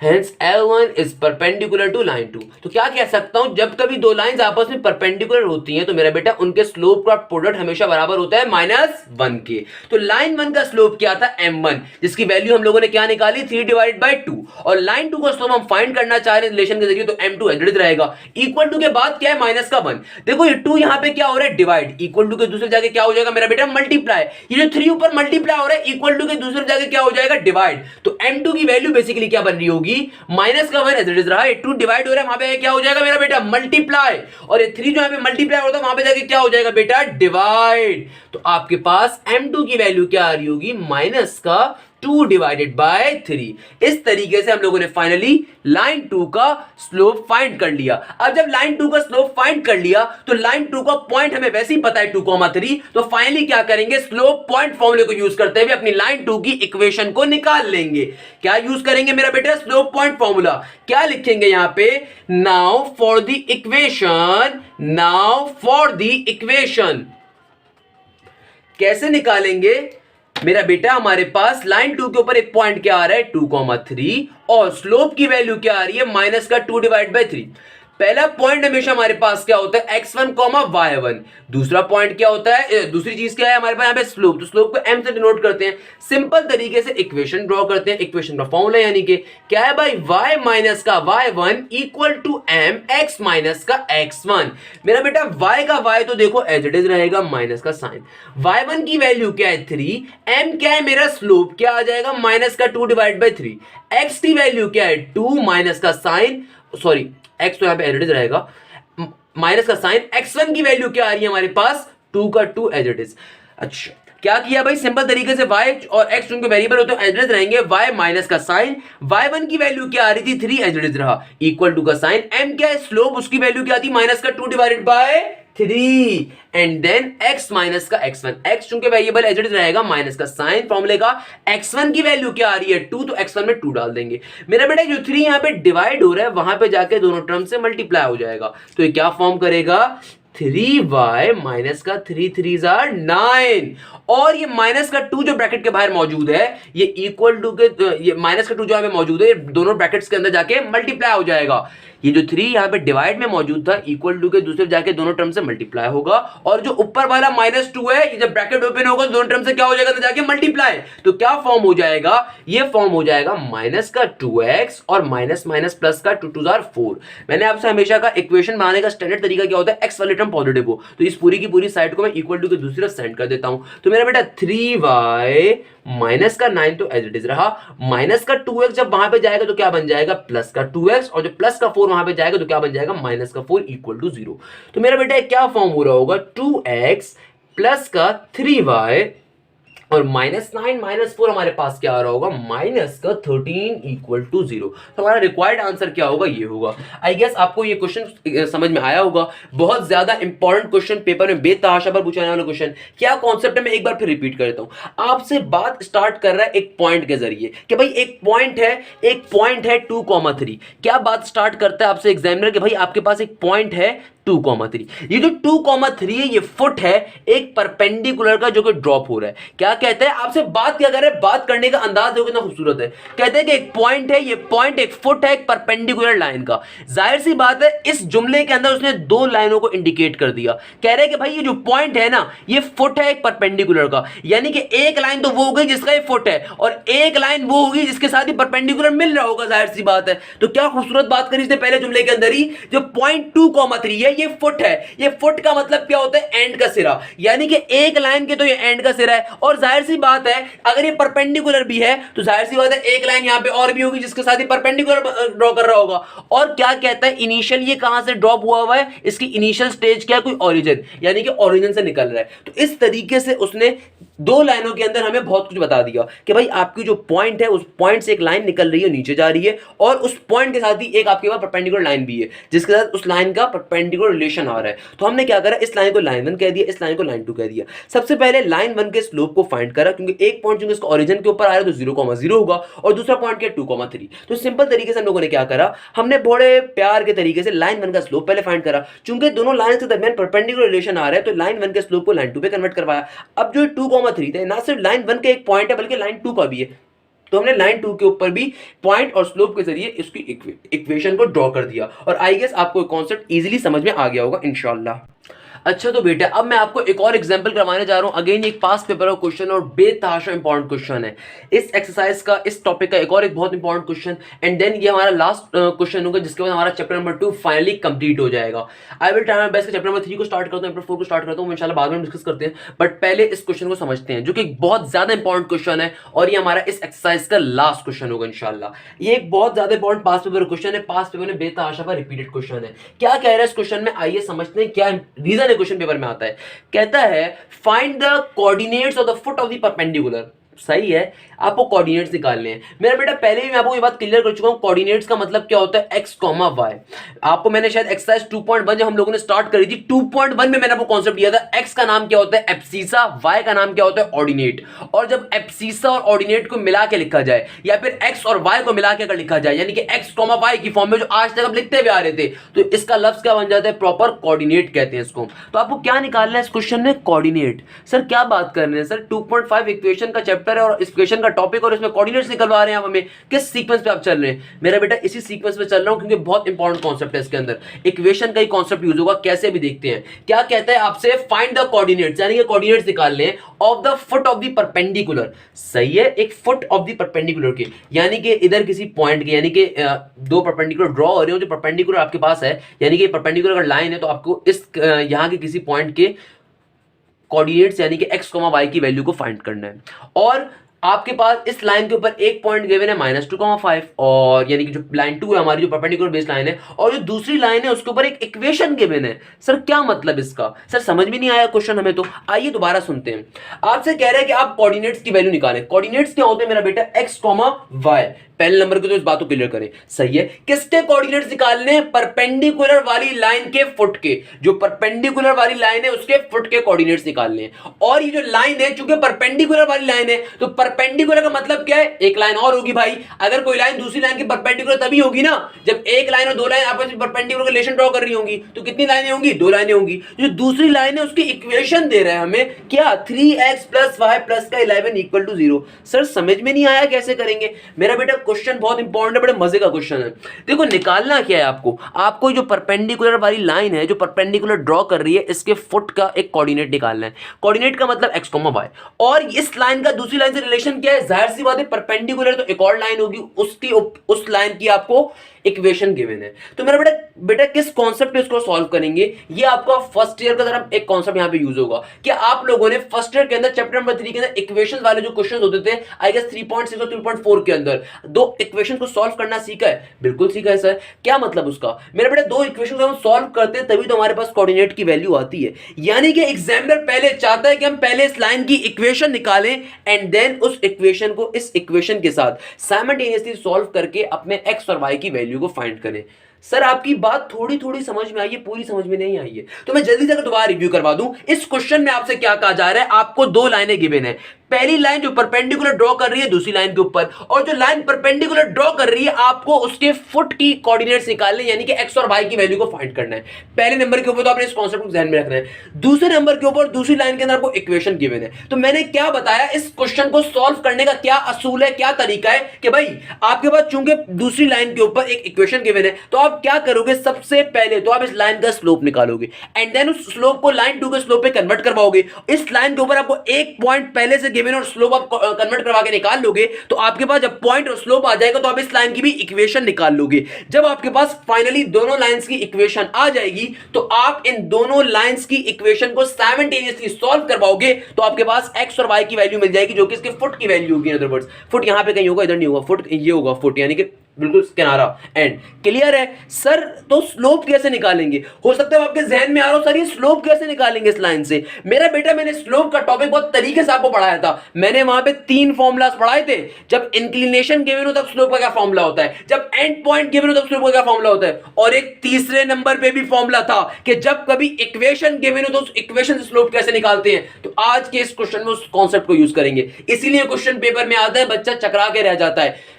hence L1 is perpendicular to line 2। तो क्या कह सकता हूं? जब कभी दो लाइंस आपस में परपेंडिकुलर होती हैं तो मेरा बेटा उनके स्लोप का प्रोडक्ट हमेशा बराबर होता है -1 के। तो लाइन 1 का स्लोप क्या था? m1, जिसकी वैल्यू हम लोगों ने क्या निकाली? 3 डिवाइडेड बाय 2। और लाइन 2 का स्लोप हम फाइंड करना चाह रहे हैं रिलेशन के जरिए, तो m2 एडिड रहेगा। इक्वल टू के बाद क्या है? माइनस का 1। देखो ये 2 यहां पे क्या हो रहा है? डिवाइड। इक्वल टू के दूसरे जाके क्या हो जाएगा मेरा बेटा? मल्टीप्लाई। ये जो 3 ऊपर मल्टीप्लाई हो रहा है, इक्वल टू के दूसरे जाके क्या हो जाएगा? डिवाइड। तो m2 की वैल्यू बेसिकली क्या बन रही होगी? माइनस का 1 एज इट इज रहा है, 2 डिवाइड हो रहा है, वहां पे क्या हो जाएगा मेरा बेटा? मल्टीप्लाई। और ये 3 जो यहां पे मल्टीप्लाई होता है वहां पे जाके क्या हो जाएगा बेटा? डिवाइड। तो आपके पास m2 की वैल्यू क्या आ रही होगी? माइनस का 2 डिवाइडेड बाय 3। इस तरीके से हम लोगों ने फाइनली लाइन 2 का स्लोप फाइंड कर लिया। अब जब लाइन 2 का स्लोप फाइंड कर लिया तो लाइन 2 का पॉइंट हमें वैसे ही पता है 2,3। तो फाइनली क्या करेंगे? स्लोप पॉइंट फॉर्मूले को यूज करते हुए अपनी लाइन 2 की इक्वेशन को निकाल लेंगे। क्या यूज करेंगे मेरा बेटा? Slope point formula. क्या लिखेंगे यहां पे? Now for the equation. कैसे निकालेंगे मेरा बेटा? हमारे पास लाइन 2 के ऊपर एक पॉइंट क्या आ रहा है? 2,3। और स्लोप की वैल्यू क्या आ रही है? माइनस का 2 डिवाइड बाय 3। पहला पॉइंट हमेशा हमारे पास क्या होता है? x1, y1। दूसरा पॉइंट क्या होता है? दूसरी चीज क्या है हमारे पास? यहां पे स्लोप। तो स्लोप को m से डिनोट करते हैं। सिंपल तरीके से इक्वेशन ड्रॉ करते हैं। इक्वेशन का फॉर्मूला यानी कि क्या है भाई? y माइनस का y1 equal to m x minus का x1। मेरा बेटा y का y तो देखो एज इट इज रहेगा, माइनस का साइन। y1 की वैल्यू क्या है? 3। m क्या है मेरा? स्लोप क्या आ जाएगा? माइनस का 2 डिवाइड बाय 3। x की वैल्यू क्या है? 2 माइनस का साइन, सॉरी x तो यहां पे एज इट इज रहेगा, माइनस का साइन। x1 की वैल्यू क्या आ रही है हमारे पास? 2 का 2 एज इट इज। अच्छा, क्या किया भाई? सिंपल तरीके से y और x उनके वेरिएबल होते हैं, एज इट इज रहेंगे। y माइनस का साइन, y1 की वैल्यू क्या आ रही थी? 3 एज इट इज रहा, इक्वल टू का साइन। m क्या है? स्लोप, उसकी वैल्यू क्या थी? माइनस का 2 divided by 3। And then x minus का x1। x चूंकि वेरिएबल एज इट इज रहेगा, माइनस का साइन फॉर्मूले का। x1 की वैल्यू क्या आ रही है? 2, तो x1 में 2 डाल देंगे। मेरा बेटा जो 3 यहां पे डिवाइड हो रहा है वहां पे जाके दोनों टर्म से मल्टीप्लाई हो जाएगा। तो ये क्या फॉर्म करेगा? 3y माइनस का 3 3 आर 9। और ये माइनस का 2 जो ब्रैकेट के बाहर मौजूद है, ये इक्वल टू के, ये माइनस का 2 जो यहां पे मौजूद है, ये दोनों ब्रैकेट्स के अंदर जाके मल्टीप्लाई हो जाएगा। ये जो 3 यहां पे डिवाइड में मौजूद था, इक्वल टू के दूसरे जाके दोनों टर्म से मल्टीप्लाई होगा। और जो ऊपर वाला -2 है, ये जब ब्रैकेट ओपन होगा तो दोनों टर्म से क्या हो जाएगा? तो जाके मल्टीप्लाई। तो क्या फॉर्म हो जाएगा? ये फॉर्म हो जाएगा माइनस का 2x और माइनस माइनस प्लस का 2 2 4। मैंने आपसे हमेशा का इक्वेशन बनाने का स्टैंडर्ड तरीका क्या होता है? x वाले टर्म पॉजिटिव हो तो इस पूरी की पूरी साइड को मैं इक्वल टू के दूसरी तरफ सेंड कर देता हूं। तो मेरा बेटा 3y माइनस का 9 तो एज इट इज रहा, माइनस का 2x जब वहां पे जाएगा तो क्या बन जाएगा? प्लस का 2x, और जो प्लस का 4 वहां पे जाएगा तो क्या बन जाएगा? माइनस का 4 इक्वल टू 0। तो मेरा बेटा क्या फॉर्म हो रहा होगा? 2x प्लस का 3y और -9 -4 हमारे पास क्या आ रहा होगा? माइनस का 13 इक्वल टू 0। तो हमारा रिक्वायर्ड आंसर क्या होगा? ये होगा। आई गेस आपको ये क्वेश्चन समझ में आया होगा। बहुत ज्यादा इंपॉर्टेंट क्वेश्चन, पेपर में बेतहाशा पर पूछा जाने वाला क्वेश्चन। क्या कॉन्सेप्ट है मैं एक बार फिर रिपीट कर देता हूं। आपसे बात स्टार्ट कर रहा है एक पॉइंट के जरिए कि भाई एक पॉइंट है 2,3। क्या बात स्टार्ट करता है आपसे एग्जामिनर कि भाई आपके पास एक पॉइंट है 2,3। ये जो 2,3 है ये फुट है एक परपेंडिकुलर का जो कि ड्रॉप हो रहा है। क्या कहते हैं आपसे बात क्या कर रहे हैं, बात करने का अंदाज देखो कितना खूबसूरत है। कहते हैं कि एक पॉइंट है, ये पॉइंट एक फुट है एक परपेंडिकुलर लाइन का। जाहिर सी बात है इस जुमले के अंदर उसने दो लाइनों को इंडिकेट कर दिया। कह रहे हैं कि भाई ये जो पॉइंट है ना ये फुट है एक परपेंडिकुलर का, यानी कि एक लाइन तो वो हो गई जिसका ये फुट है और एक लाइन वो होगी जिसके साथ ही परपेंडिकुलर मिल रहा होगा। जाहिर सी बात है। तो क्या खूबसूरत बात करी इसने पहले जुमले के अंदर ही, जो पॉइंट 2,3 है ये फुट है। ये फुट का मतलब क्या होता है, एंड का सिरा, यानी कि एक लाइन के तो ये एंड का सिरा है। और जाहिर सी बात है अगर ये परपेंडिकुलर भी है तो जाहिर सी बात है एक लाइन यहां पे और भी होगी जिसके साथ ही परपेंडिकुलर ड्रॉ कर रहा होगा। और क्या कहता है इनिशियल ये कहां से ड्रॉप हुआ है, इसकी इनिशियल स्टेज क्या है, कोई ओरिजिन, यानी कि ओरिजिन से निकल रहा है। तो इस तरीके से उसने दो लाइनों के अंदर हमें बहुत कुछ बता दिया कि भाई आपकी जो पॉइंट है उस पॉइंट से एक लाइन निकल रही है नीचे जा रही है और उस पॉइंट के साथ ही एक आपके पास परपेंडिकुलर लाइन भी है जिसके साथ उस लाइन का परपेंडिकुलर रिलेशन आ रहा है। तो हमने क्या करा, इस लाइन को लाइन 1 कह दिया, इस लाइन को लाइन 2 कह दिया। सबसे पहले लाइन 1 के स्लोप को फाइंड करा, क्योंकि एक पॉइंट जो इसका ओरिजिन के ऊपर आ रहा है तो 0,0 होगा और दूसरा पॉइंट क्या 2,3। तो सिंपल तरीके से हम लोगों ने क्या करा, हमने बड़े प्यार के तरीके से लाइन 1 का स्लोप पहले फाइंड करा। चूंकि दोनों लाइन के दरमियान परपेंडिकुलर रिलेशन आ रहा है तो लाइन 1 के स्लोप को लाइन 2 पे कन्वर्ट करवाया। अब जो 2,3 थे ना सिर्फ लाइन 1 का एक पॉइंट है बल्कि लाइन 2 का भी है, तो हमने लाइन 2 के ऊपर भी पॉइंट और स्लोप के जरिए इसकी इक्वेशन को ड्रॉ कर दिया। और आई गेस आपको कॉन्सेप्ट इजीली समझ में आ गया होगा इंशाल्लाह। अच्छा तो बेटा अब मैं आपको एक और एग्जांपल करवाने जा रहा हूं। अगेन एक पास पेपर का क्वेश्चन और बेतहाशा इंपॉर्टेंट क्वेश्चन है इस एक्सरसाइज का, इस टॉपिक का एक बहुत इंपॉर्टेंट क्वेश्चन। एंड देन ये हमारा लास्ट क्वेश्चन होगा जिसके बाद हमारा चैप्टर नंबर 2 फाइनली कंप्लीट हो जाएगा। I will try my best chapter number 3 को स्टार्ट करता हूं, चैप्टर 4 को स्टार्ट करता हूं, इंशाल्लाह बाद में डिस्कस करते हैं। बट पहले इस क्वेश्चन को समझते हैं जो कि बहुत ज्यादा इंपॉर्टेंट क्वेश्चन है और ये हमारा इस एक्सरसाइज का लास्ट क्वेश्चन होगा इंशाल्लाह। ये एक बहुत ज्यादा इंपॉर्टेंट पास पेपर क्वेश्चन है, पास पेपर में बेतहाशा का रिपीटेड क्वेश्चन है। क्या कह रहा है इस क्वेश्चन में, आइए समझते हैं क्या रीजन है क्वेश्चन पेपर में आता है। कहता है find the coordinates of the foot of the perpendicular. सही है, आपको कोऑर्डिनेट्स निकालने हैं। मेरा बेटा पहले ही मैं आपको ये बात क्लियर कर चुका हूं, कोऑर्डिनेट्स का मतलब क्या होता है x, y। आपको मैंने शायद एक्सरसाइज 2.1 जब हम लोगों ने स्टार्ट करी थी 2.1 में मैंने आपको कॉन्सेप्ट दिया था, x का नाम क्या होता है एब्सिसा, y का नाम क्या होता है ऑर्डिनेट। और जब एब्सिसा और ऑर्डिनेट को मिला के लिखा जाए या फिर x और y को मिला के अगर लिखा जाए यानी कि x, y की फॉर्म में जो आज तक हम लिखते हुए आ रहे थे, तो इसका लफ्ज क्या बन जाता है, प्रॉपर कोऑर्डिनेट कहते हैं इसको। तो आपको क्या निकालना है इस क्वेश्चन में, कोऑर्डिनेट। सर क्या बात कर रहे हैं सर, 2.5 इक्वेशन का चैप्टर है और इस इक्वेशन का टॉपिक और इसमें कोऑर्डिनेट्स निकलवा रहे हैं आप हमें, किस सीक्वेंस पे आप चल रहे हैं। मेरा बेटा इसी सीक्वेंस पे चल रहा हूं क्योंकि बहुत इंपॉर्टेंट कॉन्सेप्ट है इसके अंदर, इक्वेशन का ही कॉन्सेप्ट यूज होगा। कैसे भी देखते हैं, क्या कहता है आपसे, फाइंड द कोऑर्डिनेट्स, यानी कि कोऑर्डिनेट्स निकाल लें of the foot of the perpendicular. सही है, एक फुट ऑफ द परपेंडिकुलर के, यानी कि इधर किसी पॉइंट के, यानी कि दो परपेंडिकुलर ड्रॉ हो रहे हो, जो परपेंडिकुलर आपके पास है, यानी कि परपेंडिकुलर अगर लाइन है तो आपको इस यहां के किसी पॉइंट के कोऑर्डिनेट्स यानी कि x, y की वैल्यू को फाइंड करना है। और आपके पास इस लाइन के ऊपर एक पॉइंट गिवन है -2,5 और यानी कि जो लाइन 2 है हमारी, जो परपेंडिकुलर बेस लाइन है, और जो दूसरी लाइन है उसके ऊपर एक इक्वेशन गिवन है। सर क्या मतलब इसका, सर समझ में नहीं आया क्वेश्चन हमें, तो आइए दोबारा सुनते हैं। आपसे कह रहे हैं कि आप कोऑर्डिनेट्स की वैल्यू निकालें। कोऑर्डिनेट्स क्या होते हैं मेरा बेटा, x, y। पहले नंबर को तो इस बात को क्लियर करें। सही है, किसके कोऑर्डिनेट्स निकालने, परपेंडिकुलर वाली लाइन के फुट के, जो परपेंडिकुलर वाली लाइन है उसके फुट के कोऑर्डिनेट्स निकालने हैं। और ये जो लाइन है चूंकि परपेंडिकुलर वाली लाइन है तो परपेंडिकुलर का मतलब क्या है, एक लाइन और होगी भाई। अगर कोई लाइन दूसरी लाइन के परपेंडिकुलर तभी होगी ना जब एक लाइन और दो लाइन आपस में परपेंडिकुलर रिलेशन ड्रॉ कर रही होंगी। तो कितनी लाइनें होंगी, दो लाइनें होंगी। जो दूसरी लाइन है उसकी इक्वेशन दे रहा है हमें क्या, 3x + y + का 11 = 0। सर समझ में नहीं आया कैसे करेंगे। मेरा बेटा क्वेश्चन बहुत इंपॉर्टेंट है, बड़े मजे का क्वेश्चन है। देखो निकालना क्या है आपको जो परपेंडिकुलर वाली लाइन है, जो परपेंडिकुलर ड्रॉ कर रही है, इसके फुट का एक कोऑर्डिनेट निकालना है। कोऑर्डिनेट का मतलब x, y। और इस लाइन का दूसरी लाइन से रिलेशन क्या है, जाहिर सी बात है परपेंडिकुलर तो एक और लाइन होगी, उसकी उस लाइन की आपको इक्वेशन गिवन है। तो मेरा बेटा किस कॉन्सेप्ट पे इसको सॉल्व करेंगे, ये आपका फर्स्ट ईयर का जरा एक कॉन्सेप्ट यहां पे यूज होगा। कि आप लोगों ने फर्स्ट ईयर के अंदर चैप्टर नंबर 3 के अंदर इक्वेशन वाले जो क्वेश्चन होते थे, आई गेस 3.6 और 3.4 के अंदर दो इक्वेशन को सॉल्व करना सीखा है। बिल्कुल सीखा है सर। क्या मतलब उसका, मेरा बेटा दो इक्वेशन को हम सॉल्व करते हैं तभी तो हमारे पास कोऑर्डिनेट की वैल्यू आती है। यानी कि एग्जामिनर पहले चाहता है कि हम पहले इस लाइन की इक्वेशन निकालें एंड देन उस इक्वेशन को इस इक्वेशन के साथ साइमल्टेनियसली सॉल्व करके अपने x और y की वैल्यू को फाइंड करें। सर आपकी बात थोड़ी थोड़ी समझ में आई है, पूरी समझ में नहीं आई है, तो मैं जल्दी से दोबारा रिव्यू करवा दूं। इस क्वेश्चन में आपसे क्या कहा जा रहा है, आपको दो लाइनें गिवन है, पहली लाइन जो परपेंडिकुलर ड्रॉ कर रही है दूसरी लाइन के ऊपर, और जो लाइन परपेंडिकुलर ड्रॉ कर रही है आपको उसके फुट की कोऑर्डिनेट्स निकालने, यानी कि एक्स और वाई की वैल्यू को फाइंड करना है। पहले नंबर के ऊपर तो आपने इस कॉन्सेप्ट को ध्यान में रखना है। दूसरे नंबर के ऊपर दूसरी लाइन के अंदर आपको इक्वेशन गिवन है। तो मैंने क्या बताया, इस क्वेश्चन को सॉल्व करने का क्या असूल है, क्या तरीका है कि भाई आपके पास चूंकि दूसरी लाइन के ऊपर एक इक्वेशन गिवन है, तो आप क्या करोगे, सबसे पहले तो आप इस लाइन का स्लोप निकालोगे एंड देन उस स्लोप को लाइन 2 के स्लोप पे कन्वर्ट करवाओगे। इस लाइन के ऊपर आपको एक पॉइंट पहले से गिवन और स्लोप आप कन्वर्ट करवा के निकाल लोगे, तो आपके पास जब पॉइंट और स्लोप आ जाएगा तो आप इस लाइन की भी इक्वेशन निकाल लोगे। जब आपके पास फाइनली दोनों लाइंस की इक्वेशन आ जाएगी तो आप इन दोनों लाइंस की इक्वेशन को साइमल्टेनियसली सॉल्व करवाओगे, तो आपके पास एक्स और वाई की वैल्यू मिल जाएगी जो कि इसके फुट की वैल्यू होगी। इन अदर वर्ड्स फुट यहां पे कहीं होगा, इधर नहीं होगा, फुट ये होगा, फुट यानी कि बिल्कुल किनारा एंड। क्लियर है सर? तो स्लोप कैसे निकालेंगे? हो सकता है आपके जहन में आ रहा हो सर ये स्लोप कैसे निकालेंगे इस लाइन से। मेरा बेटा मैंने स्लोप का टॉपिक बहुत तरीके से आपको पढ़ाया था। मैंने वहां पे 3 फॉर्मूलाज पढ़ाए थे। जब इंक्लिनेशन गिवन हो तब स्लोप का क्या फॉर्मूला होता है, जब एंड पॉइंट गिवन हो तब स्लोप का क्या फॉर्मूला होता है, और एक तीसरे नंबर पे भी फॉर्मूला था कि जब कभी इक्वेशन गिवन हो तो उस इक्वेशन से स्लोप कैसे निकालते हैं। तो आज के इस क्वेश्चन में उस कॉन्सेप्ट को यूज करेंगे, इसीलिए क्वेश्चन पेपर में आता है, बच्चा चकरा के रह जाता है।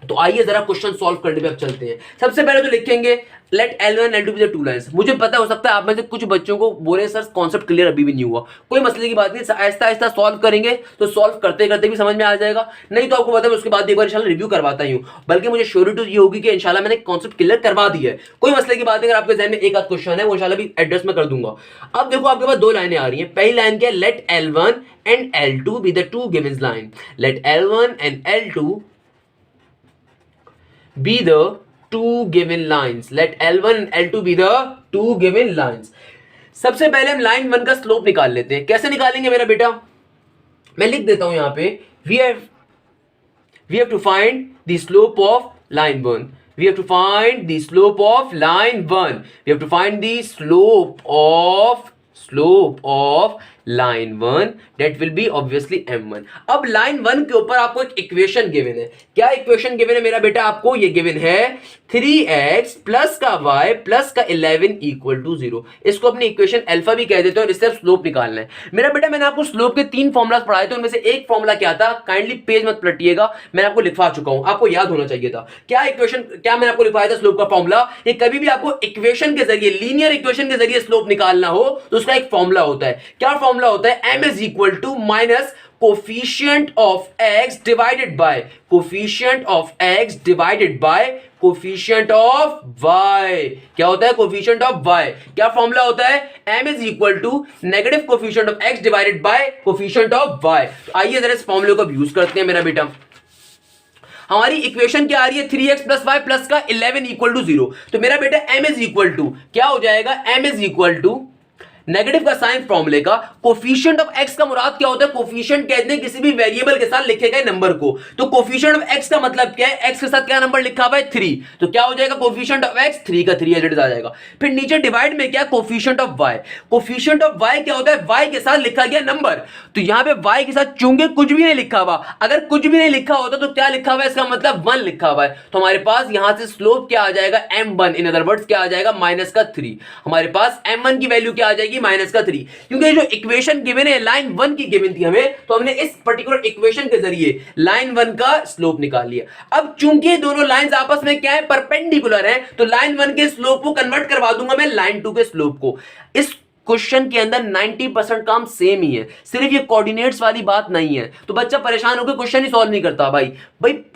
तो आइए जरा क्वेश्चन सॉल्व करने पे अब चलते हैं। सबसे पहले तो लिखेंगे let L1 L2 be the two lines. मुझे पता हो सकता है आप में से कुछ बच्चों को बोले सर कॉन्सेप्ट क्लियर अभी भी नहीं हुआ, कोई मसले की बात नहीं, आहिस्ता आहिस्ता सॉल्व करेंगे तो सॉल्व करते करते भी समझ में आ जाएगा। नहीं तो आपको पता है उसके बाद एक बार इंशाल्लाह रिव्यू करवाता ही हूं, बल्कि मुझे श्योरिटी ये होगी कि इंशाल्लाह मैंने कॉन्सेप्ट क्लियर करवा दी है। कोई मसले की बात नहीं, अगर आपके जहन में एक आध क्वेश्चन है वो इंशाल्लाह भी एड्रेस में कर दूंगा। अब देखो आपके पास 2 लाइनें आ रही हैं। पहली लाइन क्या है, let L1 and L2 be the two given line. Let L1 and L2 be the two given lines. Let L1 and L2 be the two given lines. सबसे पहले हम लाइन 1 का स्लोप निकाल लेते हैं। कैसे निकालेंगे मेरा बेटा, मैं लिख देता हूं यहां पे, we have to find the slope of line 1. We have to find the slope of line 1. We have to find the slope of line 1 that will be obviously m1. अब लाइन 1 के ऊपर आपको एक इक्वेशन गिवन है। क्या इक्वेशन गिवन है मेरा बेटा आपको? ये गिवन है 3x प्लस का y प्लस का 11 इक्वल टू 0। इसको अपनी इक्वेशन अल्फा भी कह देते हैं और इससे स्लोप निकालना है। मेरा बेटा मैंने आपको स्लोप के 3 फॉर्मुलास पढ़ाए थे, उनमें से एक फॉर्मुला क्या था, काइंडली पेज मत पलटिएगा, मैंने आपको लिखवा चुका हूं, आपको याद होना चाहिए था। क्या इक्वेशन, क्या मैंने आपको लिखवाया था स्लोप का फॉर्मुला? ये कभी भी आपको इक्वेशन के जरिए, लीनियर इक्वेशन के जरिए स्लोप निकालना हो तो उसका एक फॉर्मुला होता है। क्या फॉर्मुला होता है? m is equal to minus coefficient of x divided by coefficient of x divided by coefficient of y। क्या होता है? Coefficient of y। क्या फॉर्मूला होता है? m is equal to negative coefficient of x divided by coefficient of y। आइए जरा इस फॉर्मूले को यूज करते हैं मेरा बेटा। हमारी इक्वेशन क्या आ रही है? 3x प्लस वाई प्लस का 11 इक्वल टू 0। तो मेरा बेटा m इज इक्वल टू क्या हो जाएगा? m is equal to negative का साइन फॉर्मूले का कोफिशिएंट ऑफ x का मुराद क्या होता है? कोफिशिएंट कहते हैं किसी भी वेरिएबल के साथ लिखे गए नंबर को। तो कोफिशिएंट ऑफ x का मतलब क्या है? x के साथ क्या नंबर लिखा हुआ है? 3। तो क्या हो जाएगा? कोफिशिएंट ऑफ x 3 का 3 एज आ जाएगा। फिर नीचे डिवाइड में क्या? Coefficient of y। Coefficient of y क्या होता है? y के साथ लिखा गया नंबर। तो यहां पे y के साथ चूंकि कुछ भी नहीं लिखा हुआ, अगर कुछ भी नहीं लिखा होता तो क्या लिखा हुआ है? इसका मतलब 1 लिखा हुआ है। तो हमारे पास यहां से स्लोप क्या आ जाएगा? m1। इन अदर वर्ड्स क्या आ जाएगा? माइनस का 3। हमारे पास m1 की वैल्यू क्या आ जाएगी? माइनस का 3। क्योंकि जो इक्वेशन गिवन है लाइन 1 की गिवन थी हमें, तो हमने इस पर्टिकुलर इक्वेशन के जरिए लाइन 1 का स्लोप निकाल लिया। अब चूंकि दोनों लाइंस आपस में क्या है? परपेंडिकुलर है, तो लाइन 1 के स्लोप को कन्वर्ट करवा दूंगा मैं लाइन 2 के स्लोप को। इस क्वेश्चन के अंदर 90% काम सेम ही है, सिर्फ ये कोऑर्डिनेट्स वाली बात नहीं है। तो बच्चा परेशान होकर क्वेश्चन ही सॉल्व नहीं करता। भाई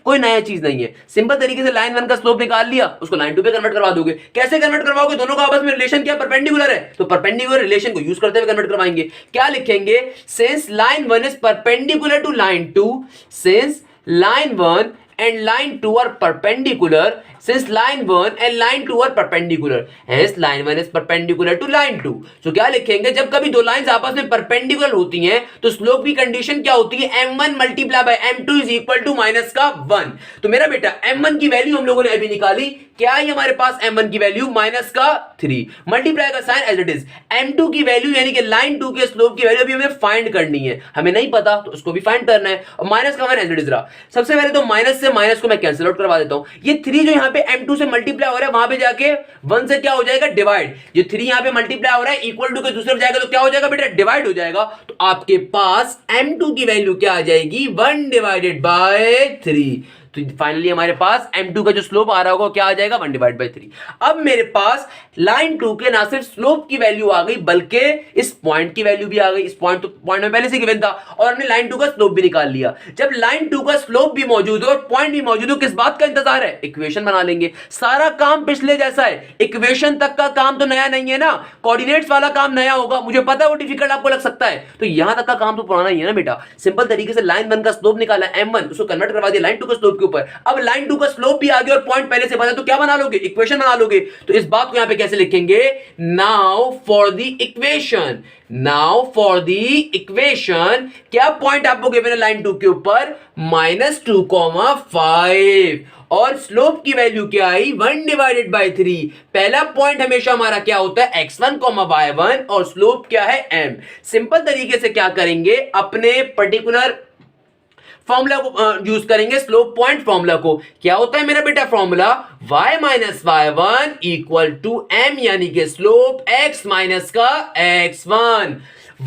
कोई नया चीज नहीं है, सिंपल तरीके से लाइन 1 का स्लोप निकाल लिया, उसको लाइन 2 पे कन्वर्ट करवा दोगे। कैसे कन्वर्ट करवाओगे? दोनों का आपस में रिलेशन क्या? परपेंडिकुलर है, तो परपेंडिकुलर रिलेशन को यूज करते हुए कन्वर्ट करवाएंगे। क्या लिखेंगे? Since line 1 is perpendicular to line 2, since line 1 and line 2 are perpendicular, since line 1 and line 2 are perpendicular, hence line 1 is perpendicular to line 2। so क्या लिखेंगे? जब कभी दो लाइंस आपस में परपेंडिकुलर होती हैं तो स्लोप की कंडीशन क्या होती है? m1 multiply by m2 is equal to minus का 1। तो मेरा बेटा m1 की वैल्यू हम लोगों ने अभी निकाली, क्या है हमारे पास? m1 की वैल्यू माइनस का 3, मल्टीप्लाई का sign as it is. m2 की वैल्यू यानी कि लाइन 2 के स्लोप की वैल्यू अभी हमें फाइंड करनी है, हमें नहीं पता तो उसको भी फाइंड करना है, और माइनस का 1 एज इट इज रहा। सबसे पहले तो माइनस से से माइनस को मैं कैंसिल आउट करवा देता हूं। ये 3 जो यहां पे m2 से मल्टीप्लाई हो रहा है वहां पे जाके 1 से क्या हो जाएगा, डिवाइड। ये 3 यहां पे मल्टीप्लाई हो रहा है इक्वल टू के दूसरे पे जाएगा तो क्या हो जाएगा बेटा, डिवाइड हो जाएगा। तो आपके पास m2 की वैल्यू क्या आ जाएगी, 1 डिवाइडेड बाय 3। तो फाइनली हमारे पास m2 का जो स्लोप आ रहा होगा क्या आ जाएगा, 1 डिवाइड बाई 3। अब मेरे पास लाइन 2 के ना सिर्फ स्लोप की वैल्यू आ गई बल्कि इस पॉइंट की वैल्यू भी आ गई। इस पॉइंट तो पॉइंट में पहले से गिवन था और हमने लाइन 2 का स्लोप भी निकाल लिया। जब लाइन 2 का स्लोप भी मौजूद हो और पॉइंट भी मौजूद हो, किस बात का इंतजार है, इक्वेशन बना लेंगे। सारा काम पिछले जैसा है, इक्वेशन तक का काम तो नया नहीं है ना, कोऑर्डिनेट्स वाला काम नया होगा। मुझे पता है वो डिफिकल्ट आपको लग सकता है, तो यहां तक का काम तो पुराना ही है ना बेटा। सिंपल तरीके से लाइन 1 का स्लोप निकाला m1, उसको कन्वर्ट करवा दिया लाइन 2 का स्लोप के ऊपर। अब लाइन 2 का स्लोप भी आ गया और पॉइंट पहले से पता है तो क्या बना लोगे, इक्वेशन बना लोगे। तो इस बात को यहां पे कैसे लिखेंगे, now for the equation, now for the equation क्या पॉइंट आपको गिवन है लाइन 2 के ऊपर, -2,5 और स्लोप की वैल्यू क्या आई, 1 डिवाइडेड बाय 3। पहला पॉइंट हमेशा हमारा क्या होता है, x1, y1 और स्लोप क्या है m। सिंपल तरीके से क्या करेंगे, अपने पर्टिकुलर फॉर्मूला को यूज करेंगे, स्लोप पॉइंट फॉर्मूला को। क्या होता है मेरा बेटा formula, y minus y1 equal to m, यानी कि स्लोप x माइनस का x1,